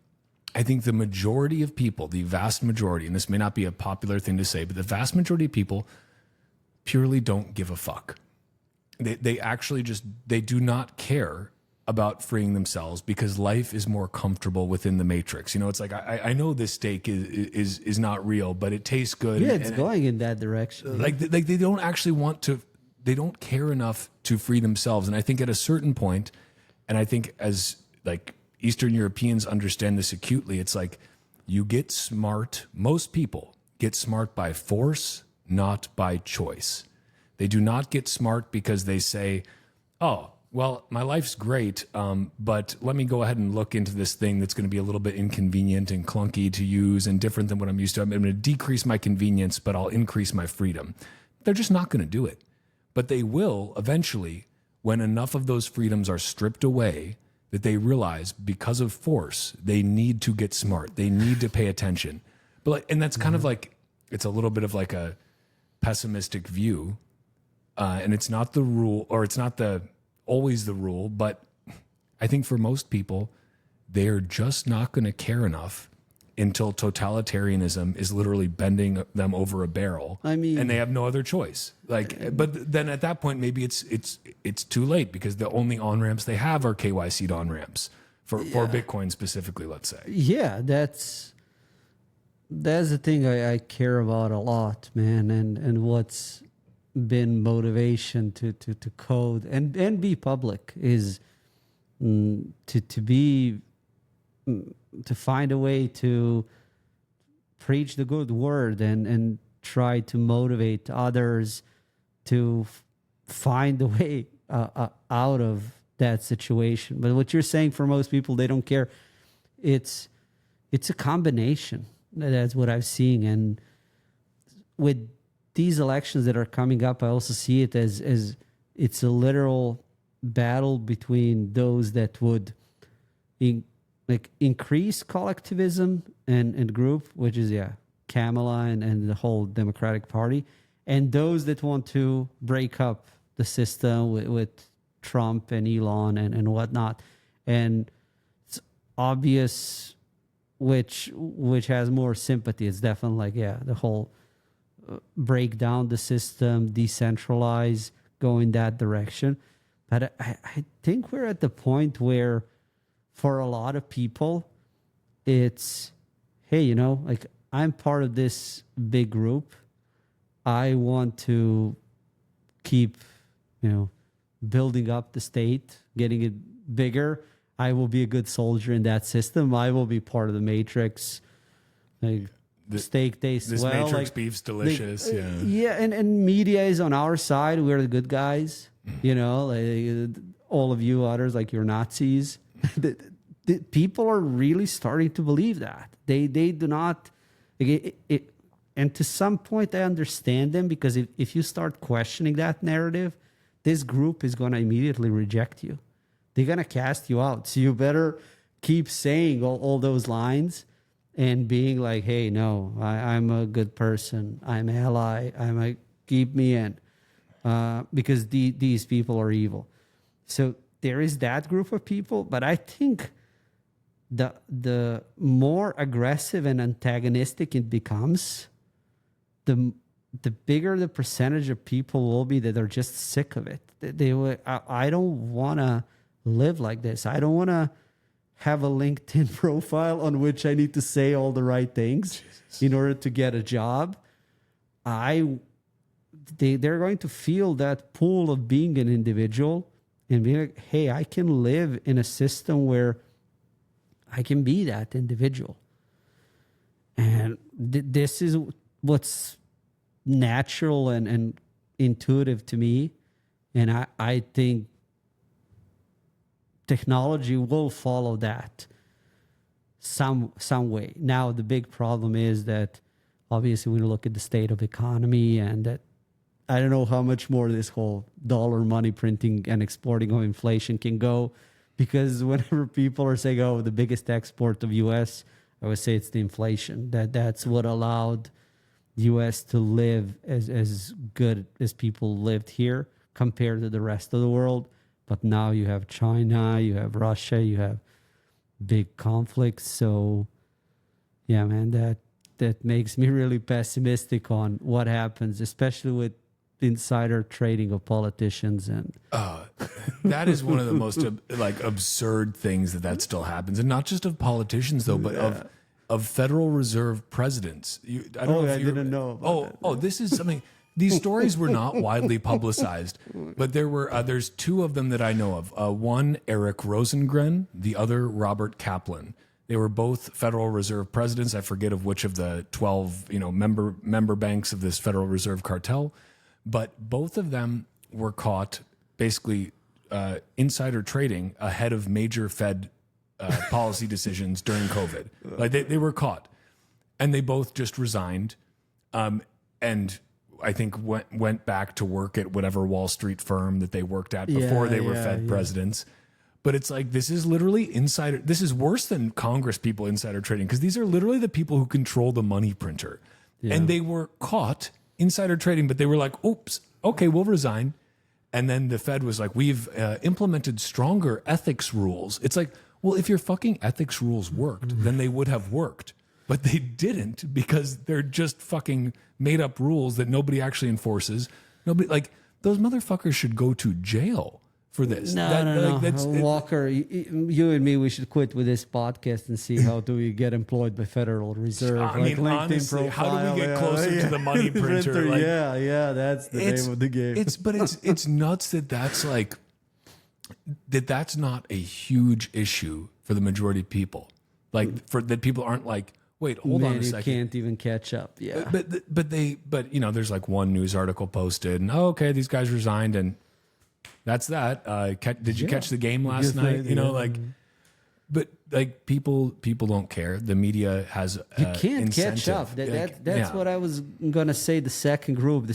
I think the majority of people, the vast majority, and this may not be a popular thing to say, but the vast majority of people purely don't give a fuck. They actually just, they do not care about freeing themselves because life is more comfortable within the matrix. It's like, I know this steak is not real, but it tastes good. Yeah, it's going in that direction. Like they don't actually want to, they don't care enough to free themselves. And I think at a certain point, and I think as like Eastern Europeans understand this acutely, it's like you get smart, most people get smart by force, not by choice. They do not get smart because they say, oh, well, my life's great, but let me go ahead and look into this thing that's going to be a little bit inconvenient and clunky to use and different than what I'm used to. I'm going to decrease my convenience, but I'll increase my freedom. They're just not going to do it. But they will eventually, when enough of those freedoms are stripped away, that they realize because of force, they need to get smart. They need to pay attention. And that's kind of like, it's a little bit of like a pessimistic view. And it's not the rule, or it's not always the rule, but I think for most people, they're just not going to care enough until totalitarianism is literally bending them over a barrel. I mean, and they have no other choice. But then at that point, maybe it's too late because the only on-ramps they have are KYC'd on-ramps for Bitcoin specifically, let's say. Yeah, that's the thing I care about a lot, man. And what's been motivation to code and be public is to find a way to preach the good word and try to motivate others to find a way out of that situation. But what you're saying, for most people, they don't care. It's a combination. That's what I'm seeing. And with these elections that are coming up, I also see it as it's a literal battle between those that would increase collectivism and group, which is Kamala and the whole Democratic Party, and those that want to break up the system with Trump and Elon and whatnot. And it's obvious which has more sympathy. It's definitely like the whole break down the system, decentralize, go in that direction. But I think we're at the point where, for a lot of people, it's, hey, like, I'm part of this big group. I want to keep, building up the state, getting it bigger. I will be a good soldier in that system. I will be part of the matrix. Like, steak tastes this well. Matrix like, beef's delicious. And media is on our side. We're the good guys. Like, all of you others, like, you're Nazis. the people are really starting to believe that. They do not. And to some point, I understand them, because if you start questioning that narrative, this group is going to immediately reject you. They're going to cast you out. So you better keep saying all those lines and being like, hey, no, I'm a good person. I'm an ally. Keep me in. Because these people are evil. So there is that group of people. But I think the more aggressive and antagonistic it becomes, the bigger the percentage of people will be that are just sick of it. I don't want to live like this. I don't want to have a LinkedIn profile on which I need to say all the right things in order to get a job. They're going to feel that pull of being an individual and be like, hey, I can live in a system where I can be that individual. And this is what's natural and intuitive to me. And I think technology will follow that some way. Now, the big problem is that obviously when you look at the state of economy and that I don't know how much more this whole dollar money printing and exporting of inflation can go, because whenever people are saying, oh, the biggest export of U.S., I would say it's the inflation. That's what allowed U.S. to live as good as people lived here compared to the rest of the world. But now you have China, you have Russia, you have big conflicts. So, yeah, man, that makes me really pessimistic on what happens, especially with insider trading of politicians. And that is one of the most absurd things that still happens, and not just of politicians though, but of Federal Reserve presidents. I didn't know about that. This is something. These stories were not widely publicized, but there's two of them that I know of. One, Eric Rosengren, the other, Robert Kaplan. They were both Federal Reserve presidents. I forget of which of the 12 member banks of this Federal Reserve cartel, but both of them were caught basically insider trading ahead of major Fed policy decisions during COVID. Like they were caught, and they both just resigned, and I think went back to work at whatever Wall Street firm that they worked at before they were Fed presidents. But it's like, this is literally insider. This is worse than Congress people insider trading, because these are literally the people who control the money printer. Yeah. And they were caught insider trading, but they were like, oops, okay, we'll resign. And then the Fed was like, we've implemented stronger ethics rules. It's like, well, if your fucking ethics rules worked, then they would have worked. But they didn't, because they're just fucking made up rules that nobody actually enforces. Nobody, like, those motherfuckers should go to jail for this. No. Walker, you and me, we should quit with this podcast and see how do we get employed by Federal Reserve. I mean, LinkedIn honestly, profile, how do we get closer to the money printer? Like, that's the name of the game. It's nuts that's like, that's not a huge issue for the majority of people. Like, for that people aren't like, wait, hold on a second. You can't even catch up. Yeah. But there's like one news article posted, and okay, these guys resigned, and that's that. Did you catch the game last night? But like people don't care. The media has you can't incentive. catch up. That's what I was gonna say. The second group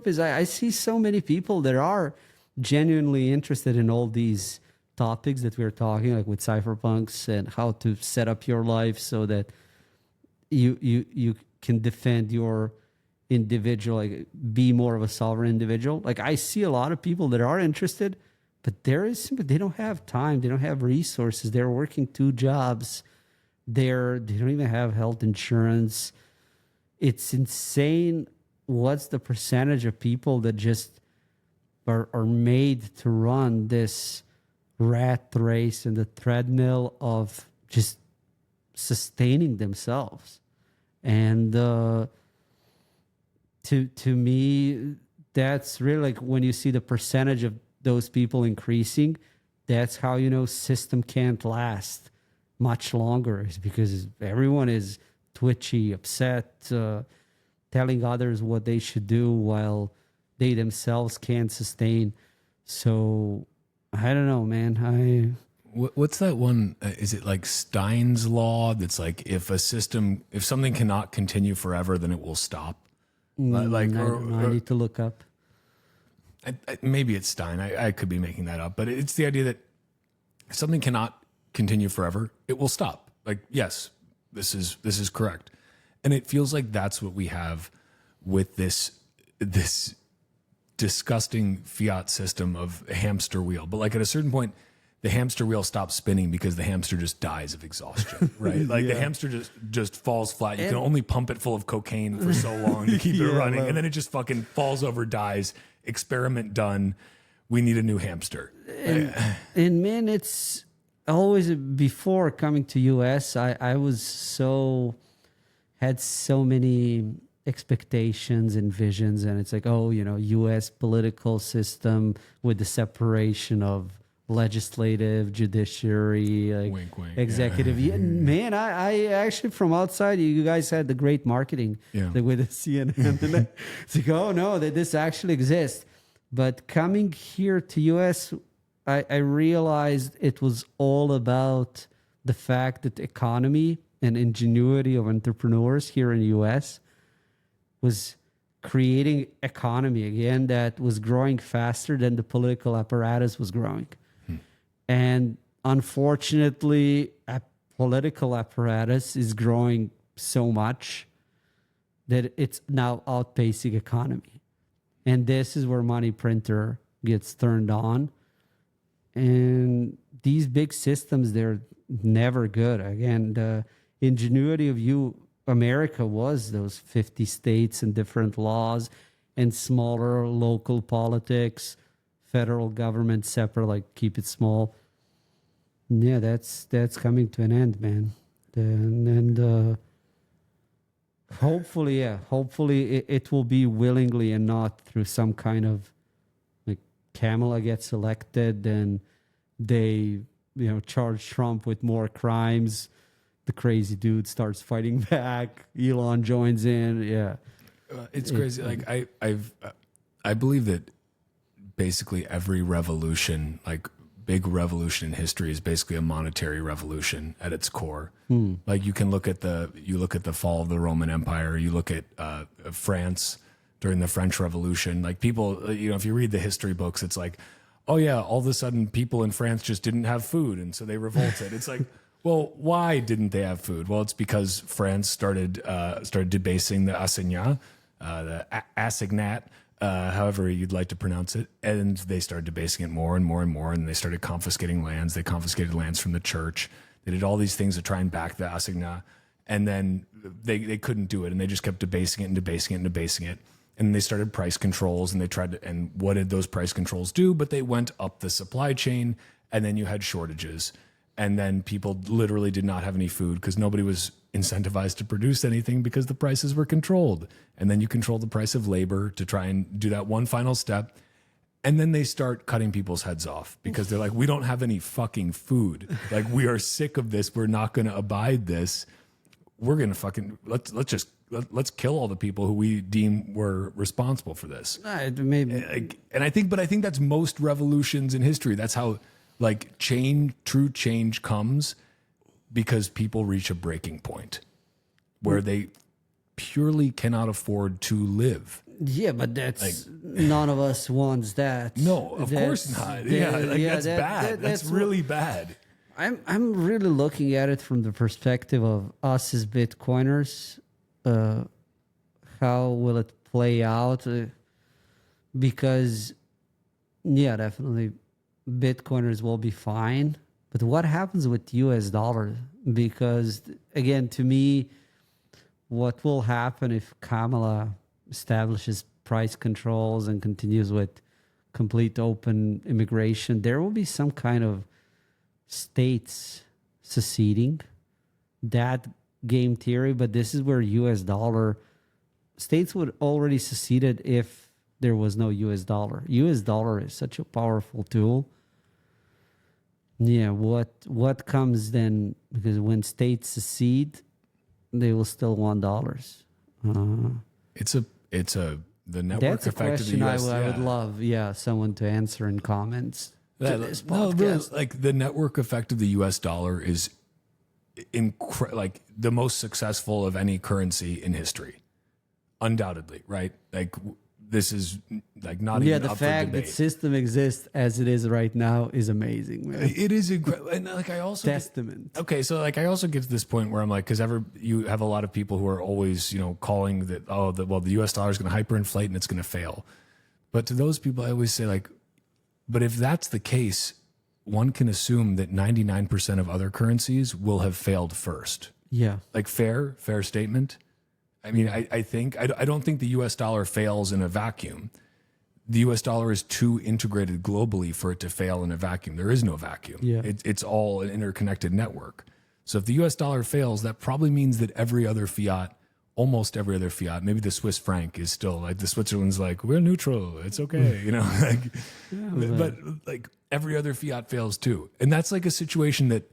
is I see so many people that are genuinely interested in all these topics that we're talking, like with Cypherpunks and how to set up your life so that you can defend your individual, like be more of a sovereign individual. Like I see a lot of people that are interested, but they don't have time, they don't have resources, they're working 2 jobs, they don't even have health insurance. It's insane what's the percentage of people that just are made to run this rat race and the treadmill of just sustaining themselves. And to me, that's really like when you see the percentage of those people increasing, that's how you know system can't last much longer, is because everyone is twitchy, upset, telling others what they should do while they themselves can't sustain. So I don't know, man. What's that one? Is it like Stein's law? That's like if something cannot continue forever, then it will stop. I need to look up. Maybe it's Stein. I could be making that up, but it's the idea that if something cannot continue forever, it will stop. Like, yes, this is correct, and it feels like that's what we have with this disgusting fiat system of hamster wheel. But like at a certain point, the hamster wheel stops spinning because the hamster just dies of exhaustion, right? Like the hamster just falls flat. You can only pump it full of cocaine for so long to keep it running. And then it just fucking falls over, dies. Experiment done. We need a new hamster. And man, it's always before coming to US, I was had so many expectations and visions, and it's like, oh, US political system with the separation of legislative, judiciary, like wink, wink, executive. Yeah. Man, I actually, from outside, you guys had the great marketing with the CNN. And it's like, oh no, that this actually exists. But coming here to US, I realized it was all about the fact that the economy and ingenuity of entrepreneurs here in the US was creating economy again that was growing faster than the political apparatus was growing. And unfortunately, a political apparatus is growing so much that it's now outpacing economy. And this is where money printer gets turned on. And these big systems, they're never good. Again, the ingenuity of America was those 50 states and different laws and smaller local politics, federal government separate, like keep it small. Yeah, that's coming to an end, man. And hopefully it will be willingly and not through some kind of like Kamala gets elected and they charge Trump with more crimes. The crazy dude starts fighting back. Elon joins in. Yeah, it's crazy. Like I believe that basically every revolution, like big revolution in history, is basically a monetary revolution at its core. Like you look at the fall of the Roman Empire. You look at France during the French Revolution. Like people, if you read the history books, it's like, oh yeah, all of a sudden people in France just didn't have food, and so they revolted. It's like, well, why didn't they have food? Well, it's because France started debasing the assignat, however you'd like to pronounce it, and they started debasing it more and more and more, and they started confiscating lands. They confiscated lands from the church. They did all these things to try and back the assignat, and then they couldn't do it, and they just kept debasing it and debasing it and debasing it. And they started price controls, and they tried to, and what did those price controls do? But they went up the supply chain, and then you had shortages. And then people literally did not have any food because nobody was incentivized to produce anything because the prices were controlled. And then you control the price of labor to try and do that one final step. And then they start cutting people's heads off because they're like, we don't have any fucking food. Like, we are sick of this. We're not going to abide this. We're going to fucking, let's kill all the people who we deem were responsible for this. Maybe. And I think that's most revolutions in history. That's how, like, true change comes because people reach a breaking point where they purely cannot afford to live. Yeah, but that's none of us wants that. No, of course not. That's bad. That's really bad. I'm really looking at it from the perspective of us as Bitcoiners. How will it play out? Because, yeah, definitely Bitcoiners will be fine. But what happens with US dollar? Because, again, to me, what will happen if Kamala establishes price controls and continues with complete open immigration? There will be some kind of states seceding. That game theory, but this is where US dollar states would already seceded if there was no US dollar. US dollar is such a powerful tool. Yeah, what comes then? Because when states secede, they will still want dollars. It's the network That's a effect question of the US. I would love, someone to answer in comments. This No, podcast. really, like the network effect of the US dollar is like the most successful of any currency in history, undoubtedly, right? Like this is like not even the up fact for that debate. system exists as it is right now is amazing, man. It is incredible, and like I also Testament. Okay, so like I also get to this point where I'm like, because you have a lot of people who are always calling that the US dollar is going to hyperinflate and it's going to fail, but to those people I always say like, but if that's the case, one can assume that 99% of other currencies will have failed first. Yeah. Like fair statement. I mean, I think, I don't think the US dollar fails in a vacuum. The US dollar is too integrated globally for it to fail in a vacuum. There is no vacuum. Yeah. It's all an interconnected network. So if the US dollar fails, that probably means that every other fiat, almost every other fiat, maybe the Swiss franc is still like, the Switzerland's like, we're neutral, it's okay, you know, like, but like every other fiat fails too. And that's like a situation that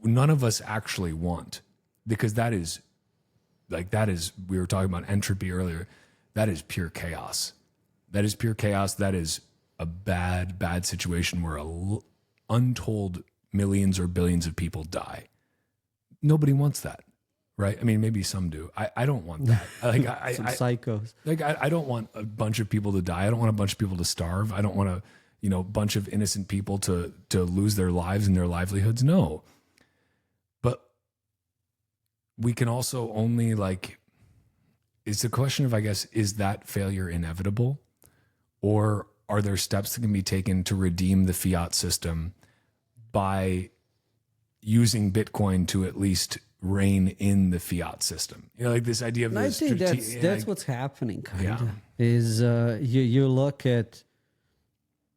none of us actually want, because that is, we were talking about entropy earlier. That is pure chaos. That is pure chaos. That is a bad situation where untold millions or billions of people die. Nobody wants that, right? I mean, maybe some do. I don't want that. Like Some psychos. Like I don't want a bunch of people to die. I don't want a bunch of people to starve. I don't want a bunch of innocent people to lose their lives and their livelihoods. No. But we can also only it's a question of, I guess, is that failure inevitable? Or are there steps that can be taken to redeem the fiat system by using Bitcoin to at least rein in the fiat system? You know, like this idea of I think that's what's happening, kind of. Is you look at,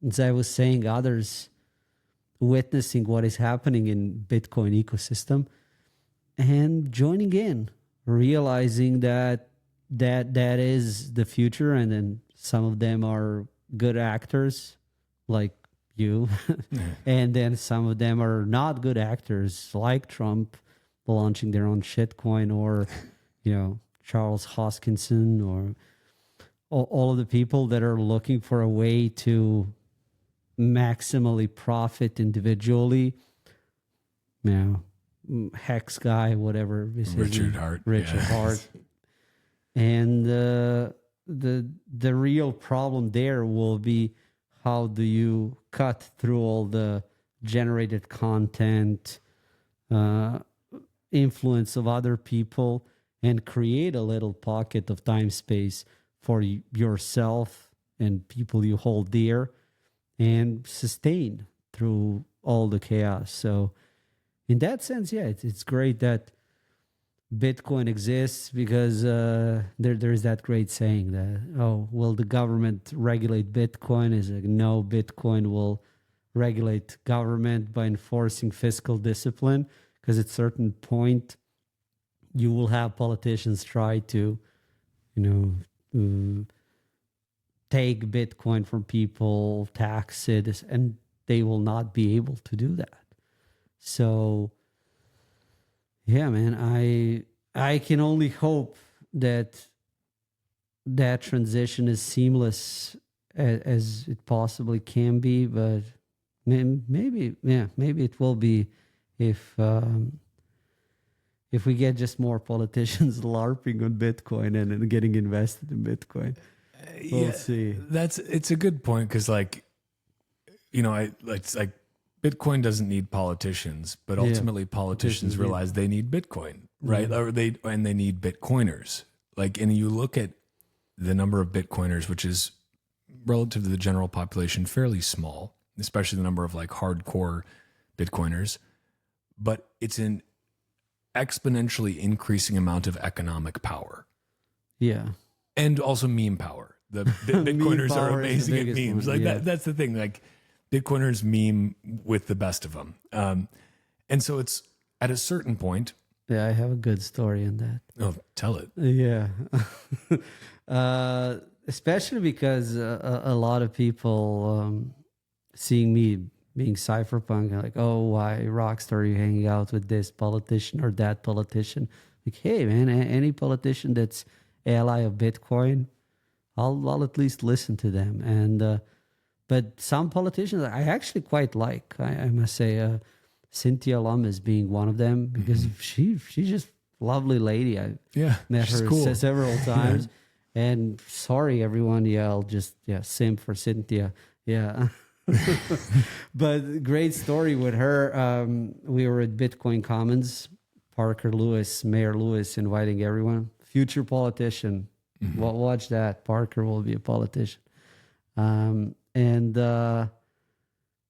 as I was saying, others witnessing what is happening in Bitcoin ecosystem and joining in, realizing that is the future, and then some of them are good actors like you, and then some of them are not good actors like Trump launching their own shitcoin, or Charles Hoskinson, or all of the people that are looking for a way to maximally profit individually. Hex guy, whatever is his Richard name. Hart. Richard Hart. And the real problem there will be, how do you cut through all the generated content, influence of other people, and create a little pocket of time space for yourself and people you hold dear, and sustain through all the chaos. So in that sense, yeah, it's great that Bitcoin exists, because there's that great saying that, will the government regulate Bitcoin? Is like, no, Bitcoin will regulate government by enforcing fiscal discipline, because at a certain point you will have politicians try to take Bitcoin from people, tax it, and they will not be able to do that. So yeah, man, I can only hope that transition is seamless as it possibly can be, but maybe it will be if we get just more politicians LARPing on Bitcoin and getting invested in Bitcoin. We'll see. It's a good point, because it's like Bitcoin doesn't need politicians, but ultimately politicians realize they need Bitcoin, right? Or they need Bitcoiners. And you look at the number of Bitcoiners, which is relative to the general population fairly small, especially the number of hardcore Bitcoiners, but it's an exponentially increasing amount of economic power. Yeah. And also meme power. The Bitcoiners are amazing at memes. That's the thing. Bitcoiners meme with the best of them. And so it's at a certain point. Yeah, I have a good story on that. Oh, tell it. Yeah. Especially because a lot of people seeing me being cypherpunk are like, oh, why Rockstar are you hanging out with this politician or that politician? Like, hey, man, any politician that's ally of Bitcoin, I'll at least listen to them. And but some politicians I actually quite like. I must say, Cynthia Lum is being one of them, because she's just a lovely lady. I met her cool. several times. And sorry, everyone. Yeah, I'll just simp for Cynthia. Yeah. But great story with her. We were at Bitcoin Commons. Parker Lewis, Mayor Lewis, inviting everyone. Future politician. Watch that. Parker will be a politician. And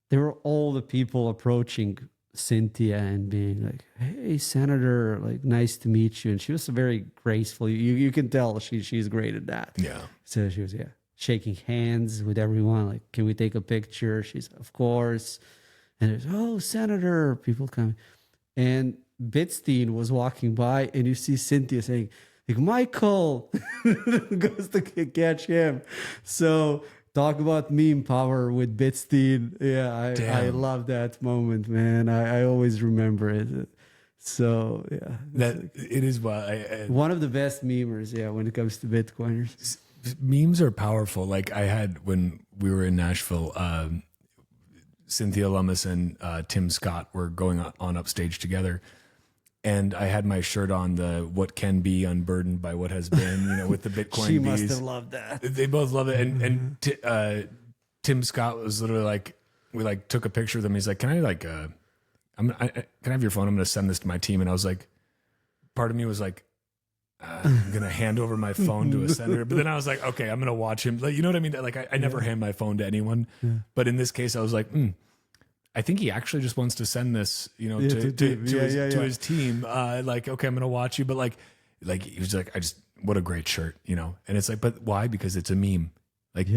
there were all the people approaching Cynthia and being like, "Hey, Senator, like, nice to meet you." And she was very graceful. You can tell she's great at that. Yeah. So she was shaking hands with everyone. Like, "Can we take a picture?" She's, "Of course." And there's, "Oh, Senator," people coming, and Bitstein was walking by, and you see Cynthia saying, like, "Michael," goes to catch him. So talk about meme power with Bitstein. Yeah, I love that moment, man. I always remember it. So yeah, That it is one of the best memers. Yeah, when it comes to Bitcoiners, memes are powerful. Like I had when we were in Nashville, Cynthia Lummis and Tim Scott were going on upstage together. And I had my shirt on, the "What Can Be Unburdened by What Has Been," with the Bitcoin she bees. must have loved that. They both love it. And Tim Scott was literally like, we like took a picture of them. He's like, "Can I like, can I have your phone? I'm going to send this to my team." And I was like, part of me was like, I'm going to hand over my phone to a senator. But then I was like, okay, I'm going to watch him. Like, you know what I mean? Like I never hand my phone to anyone. Yeah. But in this case, I was like, I think he actually just wants to send this, to his team. Like, okay, I'm going to watch you. But like he was like, what a great shirt, And it's like, but why? Because it's a meme. Like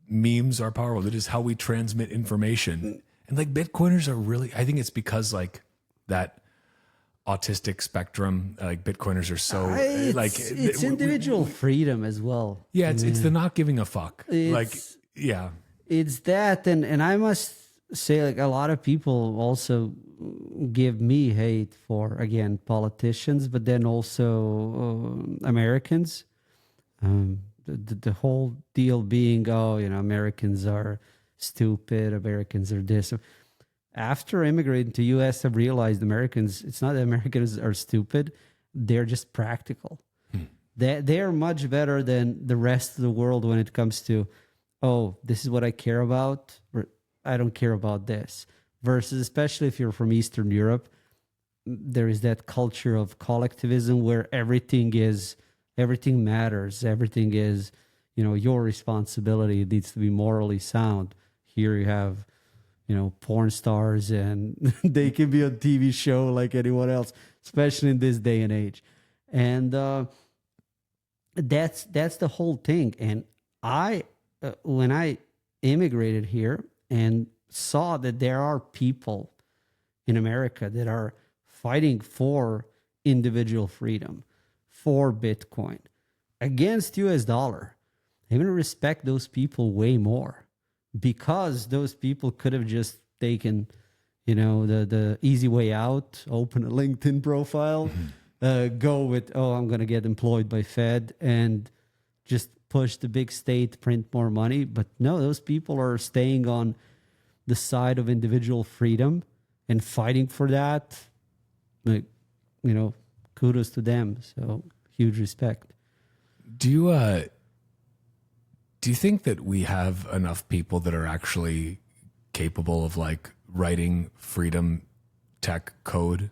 memes are powerful. It is how we transmit information. And like Bitcoiners are really, I think it's because like that autistic spectrum, like Bitcoiners are so it's individual freedom as well. Yeah. It's the not giving a fuck. It's that. And I must say, like, a lot of people also give me hate for, again, politicians, but then also Americans. The whole deal being, Americans are stupid, Americans are this. After immigrating to U.S., I've realized it's not that Americans are stupid, they're just practical. They're much better than the rest of the world when it comes to, this is what I care about, or I don't care about this. Versus, especially if you're from Eastern Europe, there is that culture of collectivism where everything matters. Everything is, your responsibility. It needs to be morally sound. Here you have, porn stars, and they can be on TV show like anyone else, especially in this day and age. And that's the whole thing. And when I immigrated here and saw that there are people in America that are fighting for individual freedom, for Bitcoin, against US dollar, I'm going to respect those people way more, because those people could have just taken, the easy way out, open a LinkedIn profile, go with, I'm going to get employed by Fed, and just push the big state, print more money. But no, those people are staying on the side of individual freedom and fighting for that. Like, kudos to them. So huge respect. Do you think that we have enough people that are actually capable of like writing freedom tech code?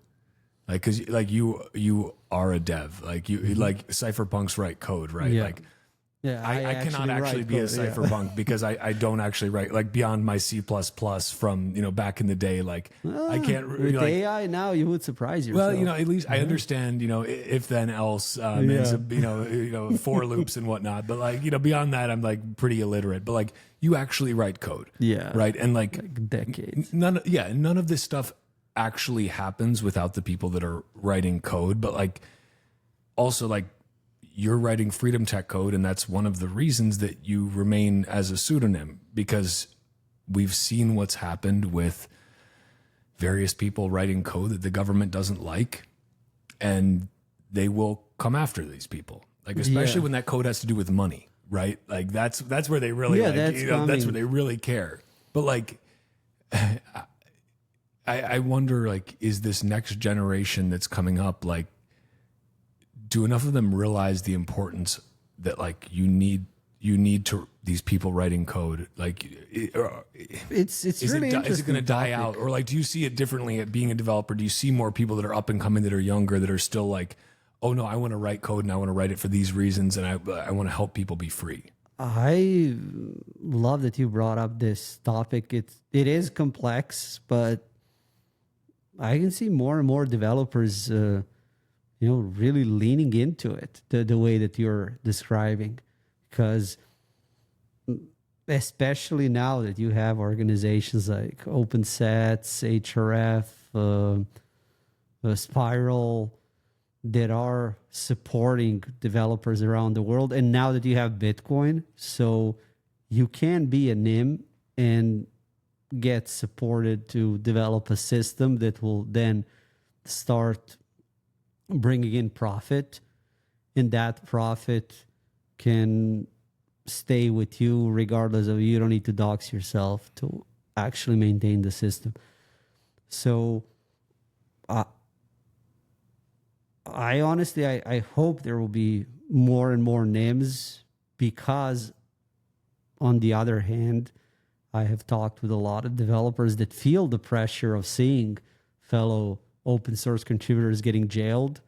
Like, cause like you are a dev, like you like Cypherpunks write code, right? Yeah. Like, yeah, I cannot actually be a cypherpunk because I don't actually write, like, beyond my C++ from, back in the day. Like, I can't with like, AI now, you would surprise yourself. well, at least I understand, if then else, for loops and whatnot. But like, beyond that, I'm like pretty illiterate. But like, you actually write code, right? And like decades. None of this stuff actually happens without the people that are writing code. But like, also like, you're writing freedom tech code, and that's one of the reasons that you remain as a pseudonym, because we've seen what's happened with various people writing code that the government doesn't like, and they will come after these people. Like, especially when that code has to do with money, right? Like that's where they really that's where they really care. But like, I wonder, like, is this next generation that's coming up, like, do enough of them realize the importance that like you need to these people writing code? Like, it's really interesting. Is it going to die out, or like, do you see it differently at being a developer? Do you see more people that are up and coming, that are younger, that are still like, oh no, I want to write code and I want to write it for these reasons, and I want to help people be free? I love that you brought up this topic. It is complex, but I can see more and more developers, really leaning into it the way that you're describing, because especially now that you have organizations like OpenSets, HRF, Spiral that are supporting developers around the world. And now that you have Bitcoin, so you can be a NIM and get supported to develop a system that will then start bringing in profit. And that profit can stay with you regardless of, you don't need to dox yourself to actually maintain the system. So I honestly, I hope there will be more and more NIMs, because on the other hand, I have talked with a lot of developers that feel the pressure of seeing fellow open source contributors getting jailed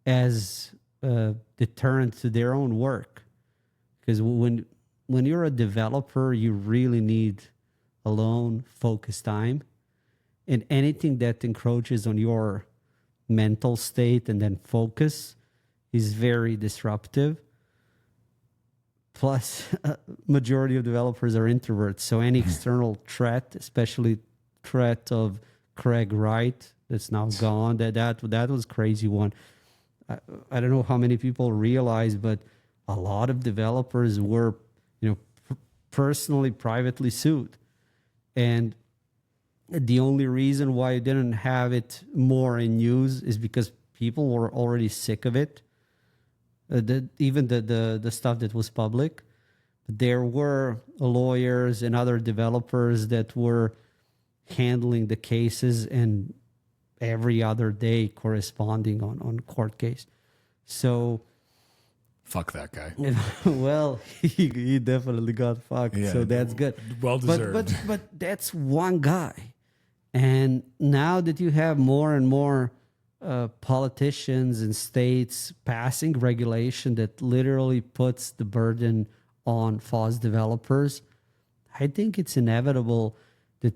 as a deterrent to their own work. Because when you're a developer, you really need alone focused time, and anything that encroaches on your mental state and then focus is very disruptive. Plus, majority of developers are introverts, so any external threat, especially threat of Craig Wright, that's now gone. That was crazy one. I don't know how many people realize, but a lot of developers were, personally, privately sued, and the only reason why I didn't have it more in news is because people were already sick of it. Even the stuff that was public, there were lawyers and other developers that were handling the cases, and every other day corresponding on court case. So fuck that guy. Well, he definitely got fucked. Yeah, so that's good. Well deserved. But that's one guy. And now that you have more and more politicians and states passing regulation that literally puts the burden on FOSS developers, I think it's inevitable that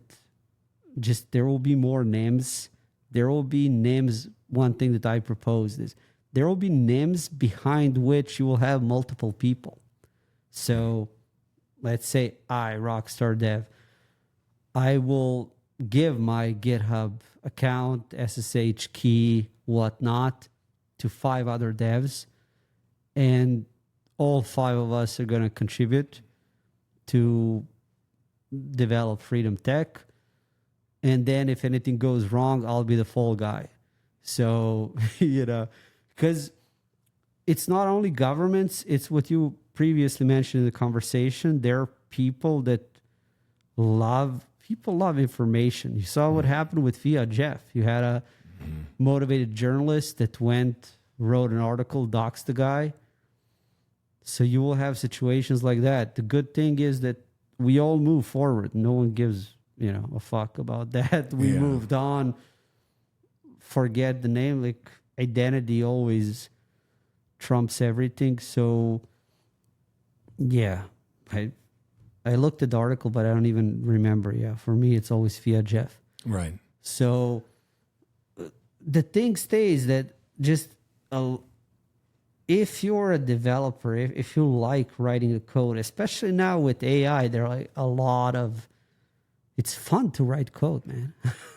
just there will be more NIMs. There will be NIMs. One thing that I propose is there will be NIMs behind which you will have multiple people. So let's say I, Rockstar Dev, I will give my GitHub account, SSH key, whatnot, to 5 other devs, and all 5 of us are going to contribute to develop Freedom Tech. And then if anything goes wrong, I'll be the fall guy. So, because it's not only governments, it's what you previously mentioned in the conversation. There are people that love information. You saw what happened with Fiat Jeff. You had a motivated journalist that wrote an article, doxed the guy. So you will have situations like that. The good thing is that we all move forward. No one gives, a fuck about that. We moved on. Forget the name. Like, identity always trumps everything. So yeah, I looked at the article, but I don't even remember. Yeah, for me, it's always Fiat Jeff. Right. So the thing stays that just if you're a developer, if you like writing the code, especially now with AI, there are like a lot of, it's fun to write code, man.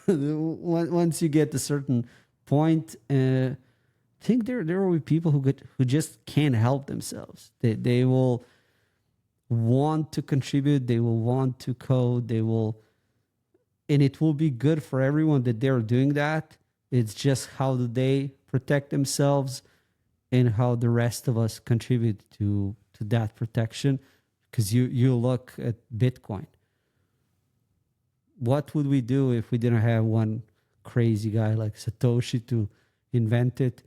Once you get to a certain point, I think there will be people who just can't help themselves. They will want to contribute, they will want to code, and it will be good for everyone that they're doing that. It's just how do they protect themselves and how the rest of us contribute to that protection. Because you look at Bitcoin. What would we do if we didn't have one crazy guy like Satoshi to invent it?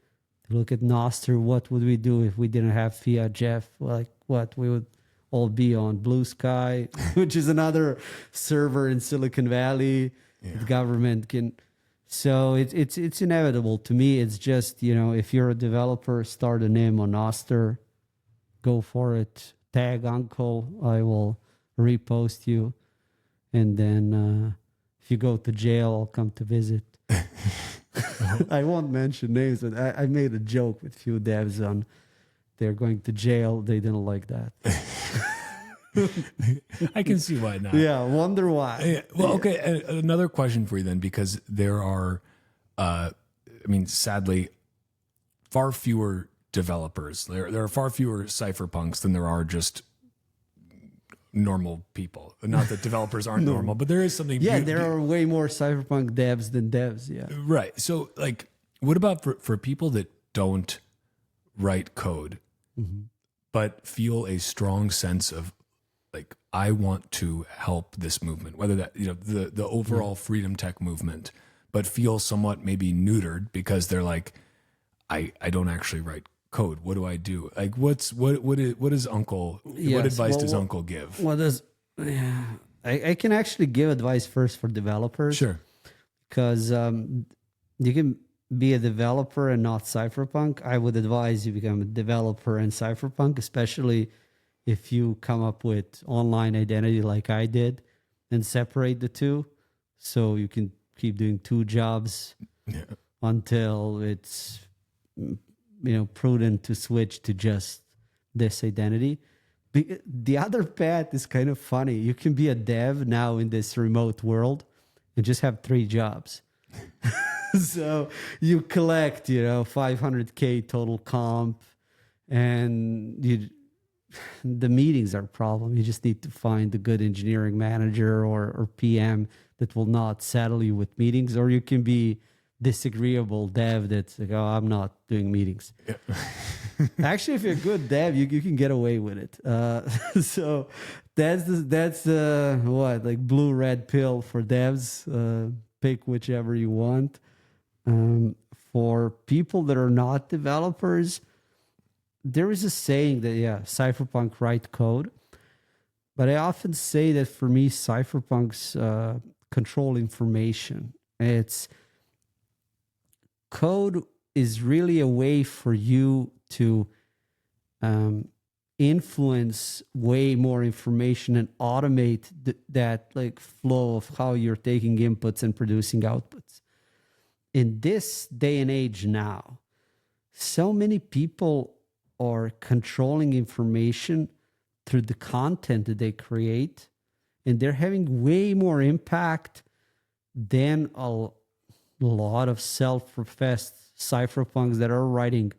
Look at Noster. What would we do if we didn't have Fiat Jeff? Like, what? We would all be on Blue Sky, which is another server in Silicon Valley. Yeah. The government can. So it's inevitable. To me, it's just, if you're a developer, start a name on Noster, go for it. tag Uncle. I will repost you. And then if you go to jail, I'll come to visit. I won't mention names, but I made a joke with few devs on they're going to jail. They didn't like that. I can see why not. Yeah, wonder why. Yeah. Well, okay. Another question for you then, because there are, sadly, far fewer developers. There are far fewer cypherpunks than there are just normal people. Not that developers aren't normal, but there is something. Yeah, there are way more cypherpunk devs than devs. Yeah. Right. So, like, what about for people that don't write code, but feel a strong sense of, like, I want to help this movement, whether that, the overall freedom tech movement, but feel somewhat maybe neutered because they're like, I don't actually write code. What do I do? Like, what does Uncle? Yes. What advice does Uncle give? I can actually give advice first for developers. Sure. Because you can be a developer and not cypherpunk. I would advise you become a developer and cypherpunk, especially if you come up with online identity like I did and separate the two so you can keep doing two jobs until it's prudent to switch to just this identity. The other path is kind of funny. You can be a dev now in this remote world and just have 3 jobs. So you collect, 500K total comp, and the meetings are a problem. You just need to find a good engineering manager or PM that will not saddle you with meetings, or you can be disagreeable dev that's like, oh, I'm not doing meetings. Yeah. Actually, if you're a good dev, you can get away with it. So that's like blue red pill for devs. Pick whichever you want. For people that are not developers, there is a saying that cypherpunk write code, but I often say that for me, cypherpunks control information. It's code is really a way for you to influence way more information and automate that like flow of how you're taking inputs and producing outputs. In this day and age now, so many people are controlling information through the content that they create, and they're having way more impact than a lot of self-professed cypherpunks that are writing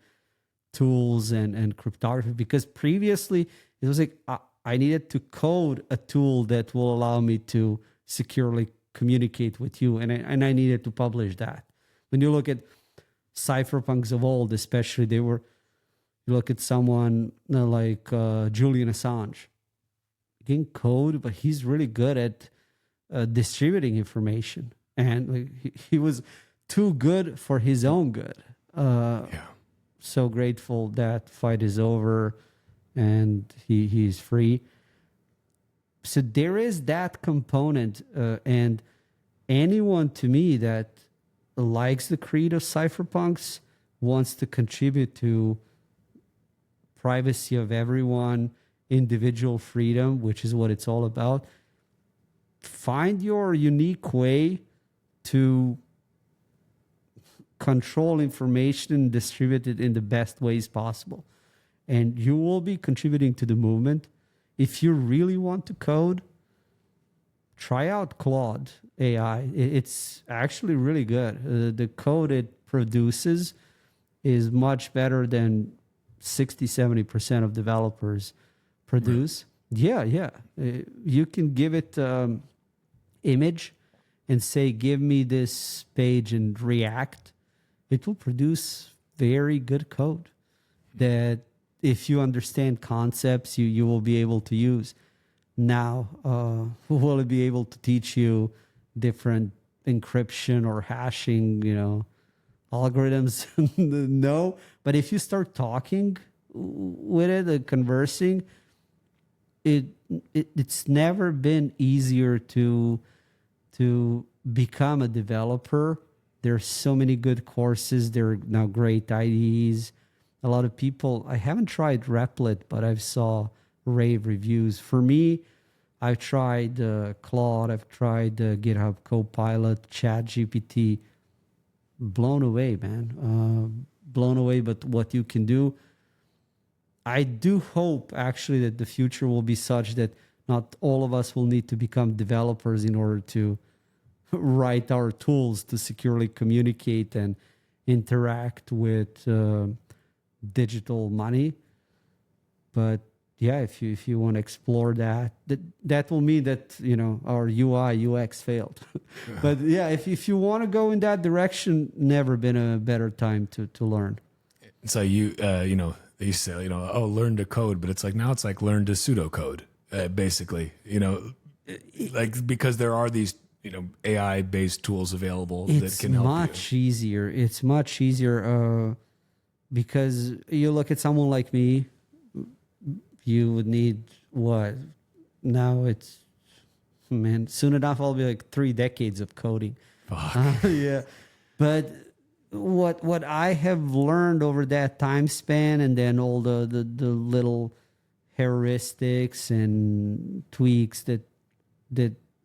tools and cryptography, because previously it was like I needed to code a tool that will allow me to securely communicate with you, and I needed to publish that. When you look at cypherpunks of old, especially, you look at someone like Julian Assange. He can code, but he's really good at distributing information, and he was too good for his own good. So grateful that fight is over and he's free. So there is that component, and anyone to me that likes the creed of cypherpunks wants to contribute to privacy of everyone, individual freedom, which is what it's all about. Find your unique way to control information and distribute it in the best ways possible. And you will be contributing to the movement. If you really want to code, try out Claude AI. It's actually really good. The code it produces is much better than 60-70% of developers produce. Right. Yeah. You can give it image and say, give me this page in React. It will produce very good code that if you understand concepts, you will be able to use. Now, will it be able to teach you different encryption or hashing, algorithms? No. But if you start talking with it, conversing, it's never been easier to become a developer. There's so many good courses. There are now great IDEs. A lot of people, I haven't tried Replit, but I've saw rave reviews. For me, I've tried Claude, I've tried GitHub Copilot, ChatGPT. Blown away, man. Blown away, but what you can do. I do hope actually that the future will be such that not all of us will need to become developers in order to write our tools to securely communicate and interact with digital money. But yeah, if you want to explore that will mean that, you know, our UI UX failed. But yeah, if you want to go in that direction, never been a better time to learn. So you know, they used to say, you know, oh, learn to code, but it's like now it's like learn to pseudocode, basically, you know, like because there are these, you know, AI based tools available that can help you. It's much easier because you look at someone like me, you would need what? Now it's, man, soon enough I'll be like 3 decades of coding. Yeah. But what I have learned over that time span, and then all the little heuristics and tweaks that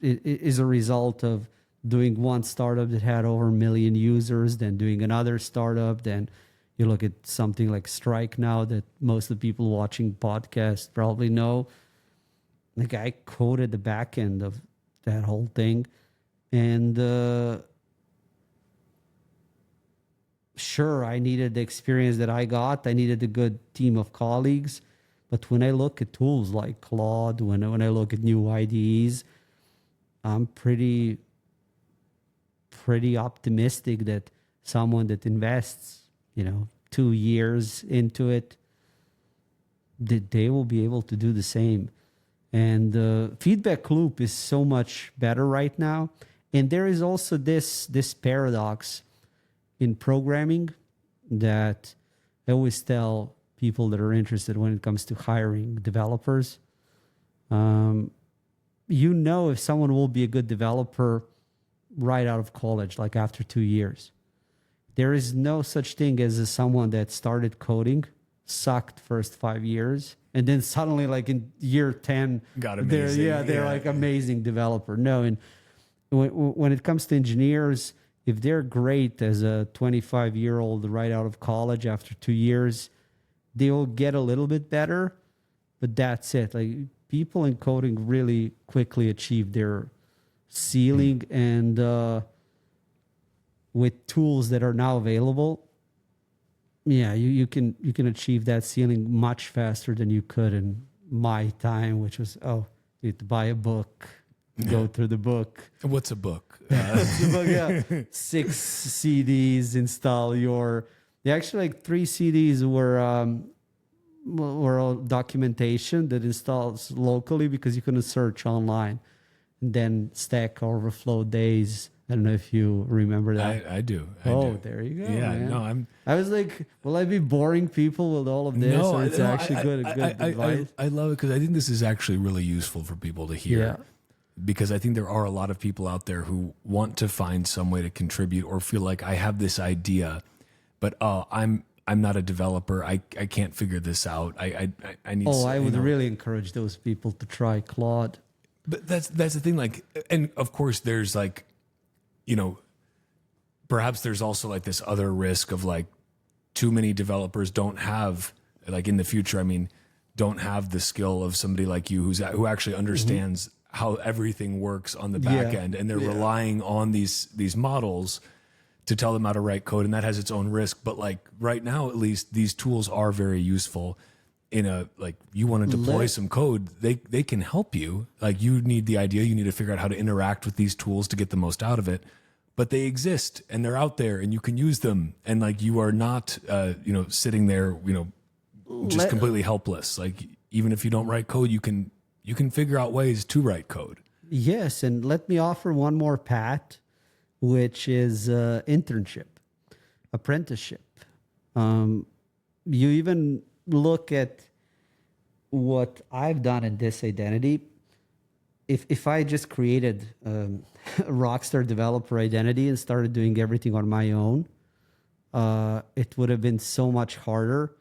is a result of doing one startup that had over 1 million users, then doing another startup, then you look at something like Strike now that most of the people watching podcasts probably know. Like, I coded the back end of that whole thing. And sure, I needed the experience that I got. I needed a good team of colleagues. But when I look at tools like Claude, when I look at new IDEs, I'm pretty optimistic that someone that invests, you know, 2 years into it, that they will be able to do the same. And the feedback loop is so much better right now. And there is also this paradox in programming that I always tell people that are interested when it comes to hiring developers. You know if someone will be a good developer right out of college, like after 2 years. There is no such thing as someone that started coding, sucked first 5 years, and then suddenly, like in year 10, they're like amazing developer. No, and when it comes to engineers, if they're great as a 25-year-old right out of college after 2 years, they will get a little bit better, but that's it. Like, people in coding really quickly achieve their ceiling, and with tools that are now available, yeah, you can achieve that ceiling much faster than you could in my time, which was, you need to buy a book, go through the book. What's a book? It's a book, yeah. 6 CDs, install your... Actually, like 3 CDs were all documentation that installs locally because you couldn't search online. And then Stack Overflow days. I don't know if you remember that. I do. There you go. Yeah, man. no, I was like, will I be boring people with all of this? No, or it's actually good advice? I love it because I think this is actually really useful for people to hear. Yeah. Because I think there are a lot of people out there who want to find some way to contribute or feel like I have this idea, but I'm not a developer. I can't figure this out. I need. I would really encourage those people to try Claude. But that's the thing. Like, and of course, there's like, you know, perhaps there's also like this other risk of like too many developers don't have, like in the future, I mean, don't have the skill of somebody like you who actually understands how everything works on the back end, and they're relying on these models to tell them how to write code, and that has its own risk. But like right now, at least, these tools are very useful. In a, like, you want to deploy some code, they can help you. Like, you need the idea, you need to figure out how to interact with these tools to get the most out of it. But they exist and they're out there and you can use them. And like, you are not, sitting there, just completely helpless. Like, even if you don't write code, you can figure out ways to write code. Yes, and let me offer one more path, which is internship, apprenticeship. You even look at what I've done in this identity. If I just created a Rockstar developer identity and started doing everything on my own, it would have been so much harder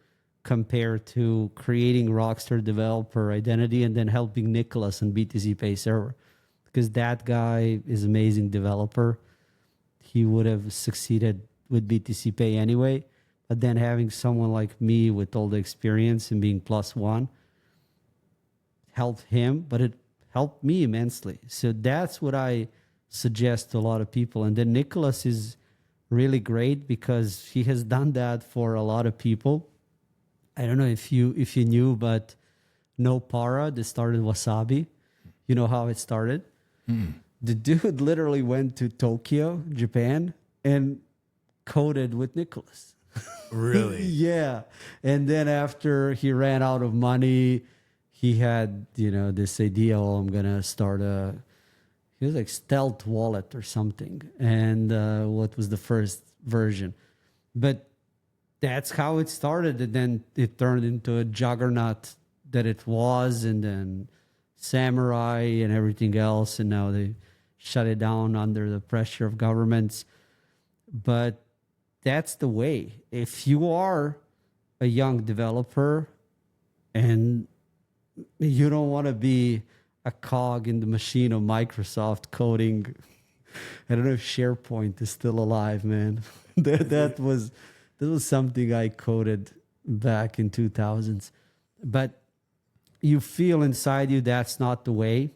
compared to creating Rockstar developer identity and then helping Nicholas on BTC Pay server, because that guy is amazing developer. He would have succeeded with BTC Pay anyway, but then having someone like me with all the experience and being +1 helped him, but it helped me immensely. So that's what I suggest to a lot of people. And then Nicholas is really great because he has done that for a lot of people. I don't know if you knew, but No Para, that started Wasabi. You know how it started? The dude literally went to Tokyo, Japan, and coded with Nicholas. Really? Yeah. And then after he ran out of money, he had, this idea, I'm going to start he was like Stealth Wallet or something. And what was the first version? But that's how it started. And then it turned into a juggernaut that it was. And then Samurai and everything else. And now they shut it down under the pressure of governments. But that's the way. If you are a young developer and you don't want to be a cog in the machine of Microsoft coding, I don't know if SharePoint is still alive, man. that was something I coded back in 2000s. But you feel inside you that's not the way.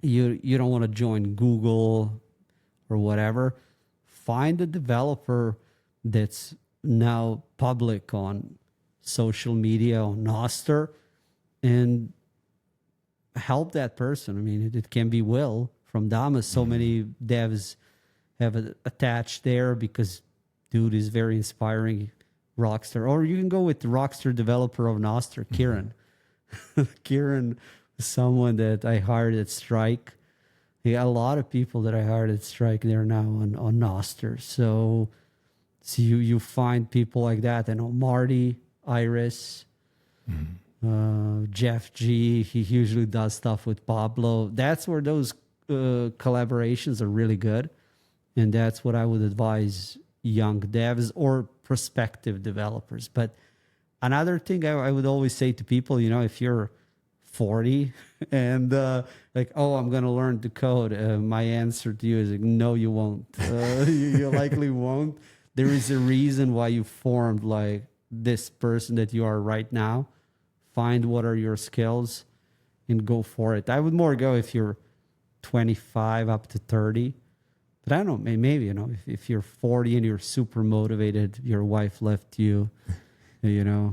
You don't want to join Google or whatever. Find a developer that's now public on social media, on Noster, and help that person. I mean, it can be Will from Damas. So many devs have attached there because dude is very inspiring. Rockstar. Or you can go with the Rockstar developer of Noster, Kieran. Kieran was someone that I hired at Strike. Yeah, a lot of people that I hired at Strike, they're now on Noster. So you find people like that. I know Marty, Iris, Jeff G. He usually does stuff with Pablo. That's where those collaborations are really good. And that's what I would advise young devs or prospective developers. But another thing I would always say to people, if you're 40 and I'm going to learn to code, my answer to you is no, you won't. You likely won't. There is a reason why you formed like this person that you are right now. Find what are your skills and go for it. I would more go if you're 25 up to 30. But I don't know, maybe, if you're 40 and you're super motivated, your wife left you,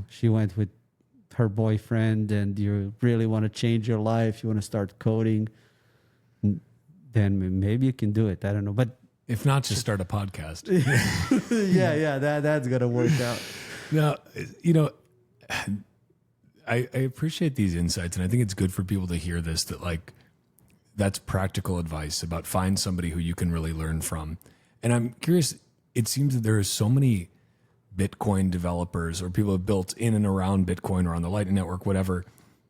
she went with her boyfriend and you really want to change your life, you want to start coding, then maybe you can do it. I don't know. But if not, just start a podcast. yeah, that's going to work out. Now, I appreciate these insights, and I think it's good for people to hear this, that like, that's practical advice about find somebody who you can really learn from. And I'm curious, it seems that there are so many Bitcoin developers or people who have built in and around Bitcoin or on the Lightning Network, whatever,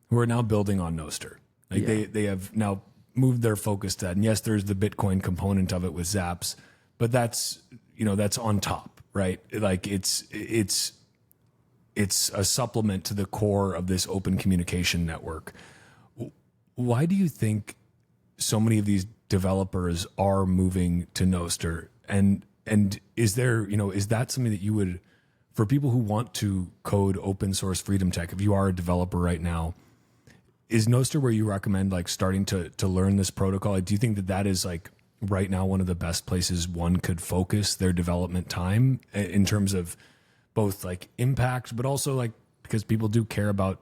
who are now building on Noster. Like they have now moved their focus to that. And yes, there's the Bitcoin component of it with Zaps, but that's on top, right? Like it's a supplement to the core of this open communication network. Why do you think so many of these developers are moving to Noster? And is there, is that something that you would, for people who want to code open source freedom tech, if you are a developer right now, is Noster where you recommend like starting to learn this protocol? Like, do you think that is like right now one of the best places one could focus their development time in terms of both like impact, but also like, because people do care about,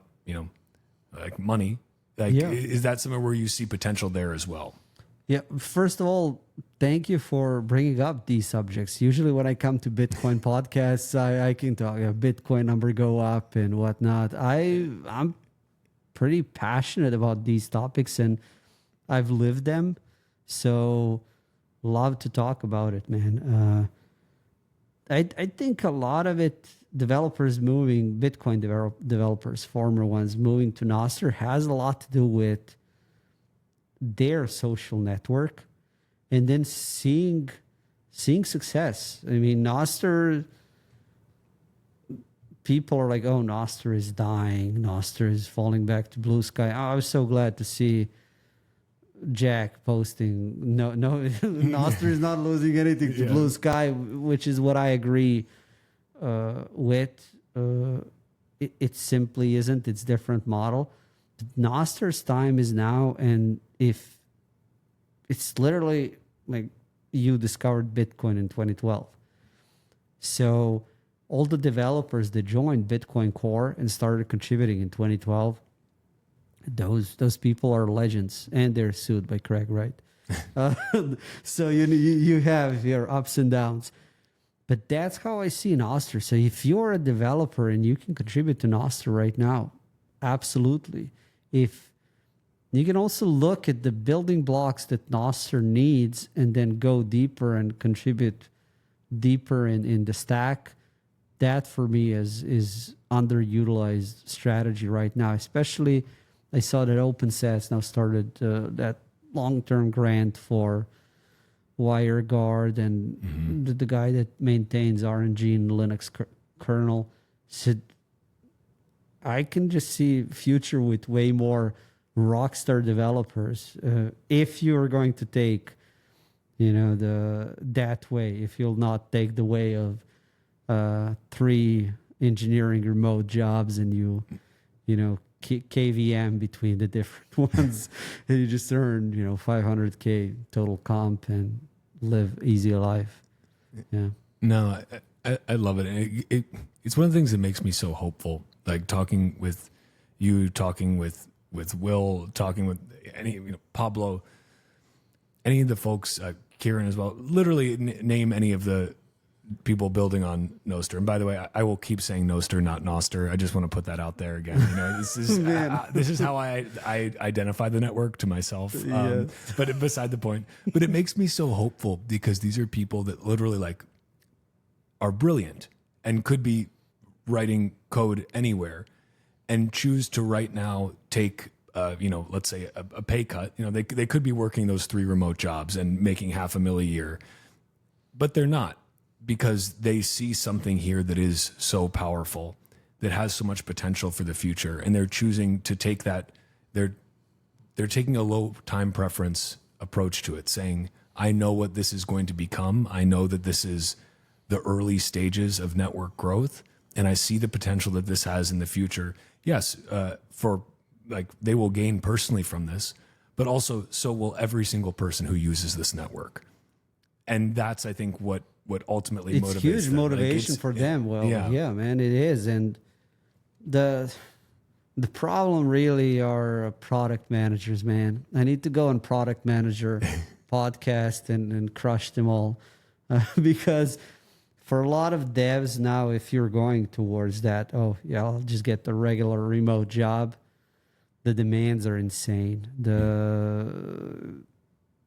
like money. Like, is that somewhere where you see potential there as well? Yeah. First of all, thank you for bringing up these subjects. Usually when I come to Bitcoin podcasts, I can talk Bitcoin number go up and whatnot. I'm pretty passionate about these topics and I've lived them. So love to talk about it, man. I think a lot of it, developers moving, Bitcoin developers, former ones moving to Noster, has a lot to do with their social network and then seeing success. I mean, Noster, people are like, oh, Noster is dying. Noster is falling back to blue sky. I was so glad to see Jack posting, no, Noster is not losing anything to blue sky, which is what I agree with. It simply isn't. It's different model. Noster's time is now, and if it's literally like you discovered Bitcoin in 2012. So all the developers that joined Bitcoin Core and started contributing in 2012, those people are legends, and they're sued by Craig Wright. So you have your ups and downs. But that's how I see Noster. So if you're a developer and you can contribute to Noster right now, absolutely. If you can also look at the building blocks that Noster needs and then go deeper and contribute deeper in the stack, that for me is underutilized strategy right now. Especially, I saw that OpenSats now started that long-term grant for WireGuard, and the guy that maintains RNG in the Linux kernel said, I can just see future with way more Rockstar developers. If you're going to take, that way, if you'll not take the way of 3 engineering remote jobs and you KVM between the different ones, and you just earn, $500K total comp and live easy life. Yeah. No, I love it. It's one of the things that makes me so hopeful. Like talking with you, talking with Will, talking with Pablo, any of the folks, Kieran as well. Literally name any of the people building on Noster. And by the way, I will keep saying Noster, not Noster. I just want to put that out there again. This is how I identify the network to myself. But beside the point. But it makes me so hopeful because these are people that literally are brilliant and could be writing code anywhere and choose to right now take let's say a pay cut. They could be working those 3 remote jobs and making $500,000 a year, but they're not, because they see something here that is so powerful, that has so much potential for the future, and they're choosing to take that. They're taking a low time preference approach to it, saying, I know what this is going to become. I know that this is the early stages of network growth, and I see the potential that this has in the future. Yes, they will gain personally from this, but also so will every single person who uses this network. And that's, I think, what ultimately motivates them. It's huge motivation for them. Well, yeah, man, it is. And the problem really are product managers, man. I need to go on product manager podcast and crush them all. Because for a lot of devs now, if you're going towards that, I'll just get the regular remote job, the demands are insane.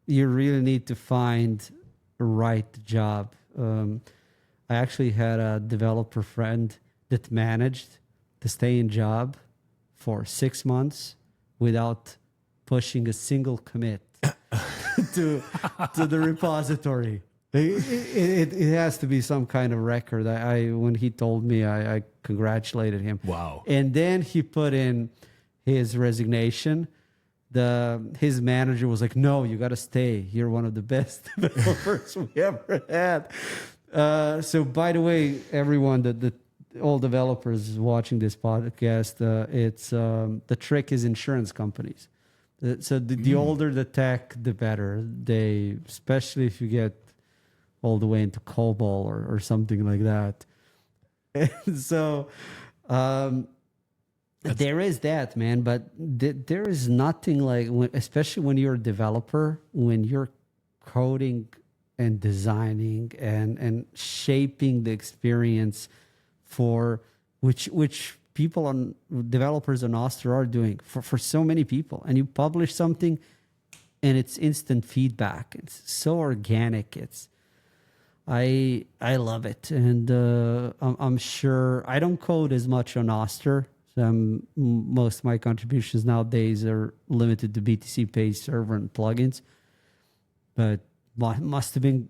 You really need to find the right job. I actually had a developer friend that managed to stay in job for 6 months without pushing a single commit to the repository. It has to be some kind of record. When he told me, I congratulated him. Wow. And then he put in his resignation. His manager was like, no, you got to stay. You're one of the best developers we ever had. So by the way, everyone, all developers watching this podcast, it's the trick is insurance companies. So the older the tech, the better. Especially if you get all the way into COBOL or something like that. And so there is that, man. But there is nothing like, especially when you're a developer, when you're coding and designing and shaping the experience for which people developers on Noster are doing for so many people. And you publish something and it's instant feedback. It's so organic. I love it. And I'm sure I don't code as much on Noster. So most of my contributions nowadays are limited to BTC Page Server and plugins. But must have been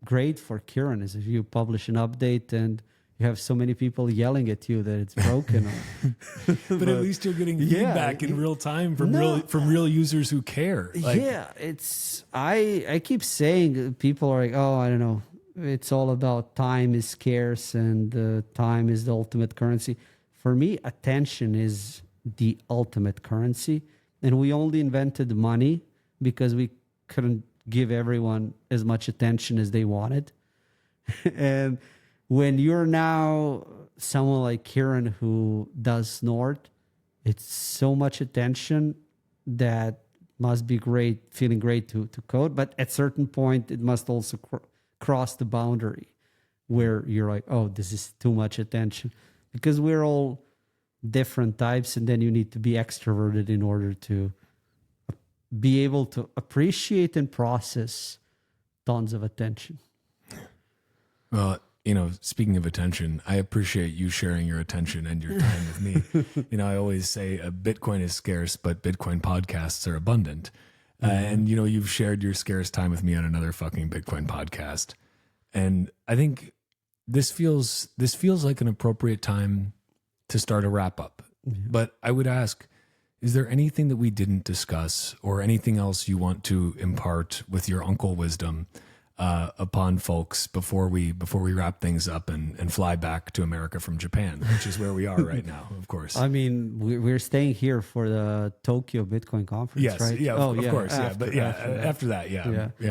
great for Kieran is if you publish an update and you have so many people yelling at you that it's broken. But at least you're getting feedback in real time from real users who care. Like, it's I keep saying, people are like, oh, I don't know, it's all about time is scarce and time is the ultimate currency. For me, attention is the ultimate currency, and we only invented money because we couldn't give everyone as much attention as they wanted. And when you're now someone like Kieran who does Snort, it's so much attention that must be great, feeling great to code. But at certain point, it must also cross the boundary where you're like, oh, this is too much attention, because we're all different types, and then you need to be extroverted in order to be able to appreciate and process tons of attention. Well, you know, speaking of attention, I appreciate you sharing your attention and your time with me. You know, I always say Bitcoin is scarce, but Bitcoin podcasts are abundant. And, you know, you've shared your scarce time with me on another fucking Bitcoin podcast. And I think this feels like an appropriate time to start a wrap up. But I would ask, is there anything that we didn't discuss or anything else you want to impart with your uncle wisdom upon folks before we wrap things up and fly back to America from Japan, which is where we are right now, of course. I mean, we're staying here for the Tokyo Bitcoin conference, yes, right? Yeah, of course. After that.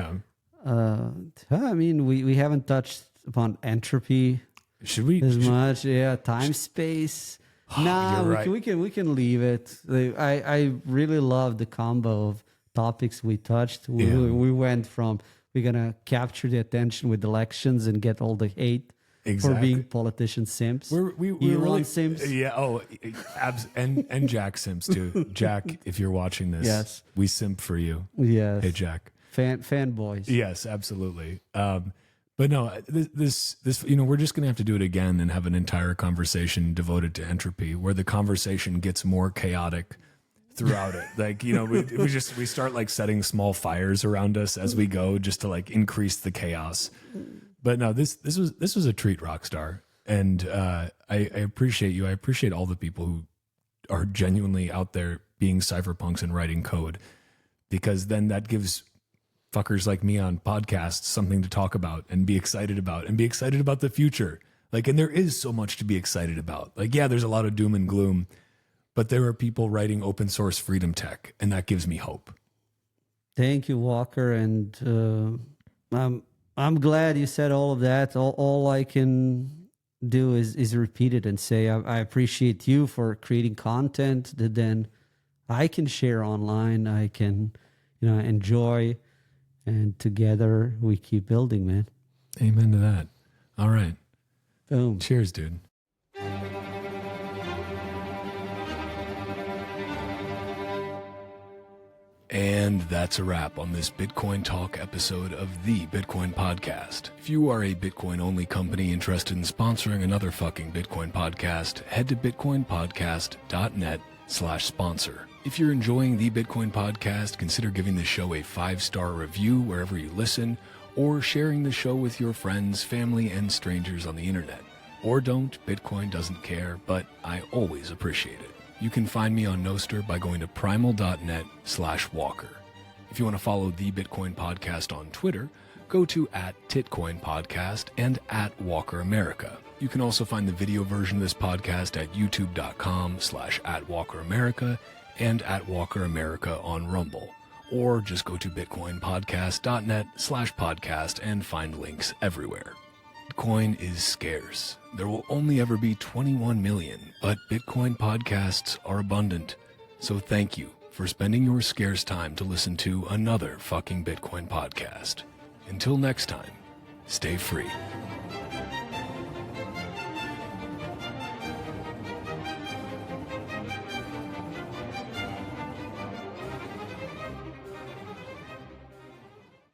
I mean, we haven't touched upon entropy. Should we? As much, time, space. Nah, we can leave it. I really love the combo of topics we touched. We went from, we're gonna capture the attention with elections and get all the hate for being politician simps. We're really simps. Yeah. Oh, and Jack simps too. Jack, if you're watching this, yes, we simp for you. Yes. Hey, Jack. Fanboys. Yes, absolutely. But no, this, you know, we're just going to have to do it again and have an entire conversation devoted to entropy, where the conversation gets more chaotic throughout it. Like, you know, we start like setting small fires around us as we go, just to like increase the chaos. But no, this was a treat, Rockstar. And I appreciate you. I appreciate all the people who are genuinely out there being cypherpunks and writing code, because then that gives fuckers like me on podcasts something to talk about and be excited about the future. Like, and there is so much to be excited about. Like, yeah, there's a lot of doom and gloom, but there are people writing open source freedom tech, and that gives me hope. Thank you, Walker. And I'm glad you said all of that. All I can do is repeat it and say, I appreciate you for creating content that then I can share online. I can, enjoy. And together we keep building, man. Amen to that. All right. Boom. Cheers, dude. And that's a wrap on this Bitcoin Talk episode of the Bitcoin Podcast. If you are a Bitcoin-only company interested in sponsoring another fucking Bitcoin podcast, head to bitcoinpodcast.net/sponsor. If you're enjoying the Bitcoin Podcast, consider giving the show a 5-star review wherever you listen, or sharing the show with your friends, family, and strangers on the internet. Or don't, Bitcoin doesn't care, but I always appreciate it. You can find me on Noster by going to primal.net/walker. If you want to follow the Bitcoin Podcast on Twitter, go to @TitcoinPodcast and @WalkerAmerica. You can also find the video version of this podcast at youtube.com/@WalkerAmerica and @WalkerAmerica on Rumble. Or just go to bitcoinpodcast.net/podcast and find links everywhere. Bitcoin is scarce. There will only ever be 21 million, but Bitcoin podcasts are abundant. So thank you for spending your scarce time to listen to another fucking Bitcoin podcast. Until next time, stay free.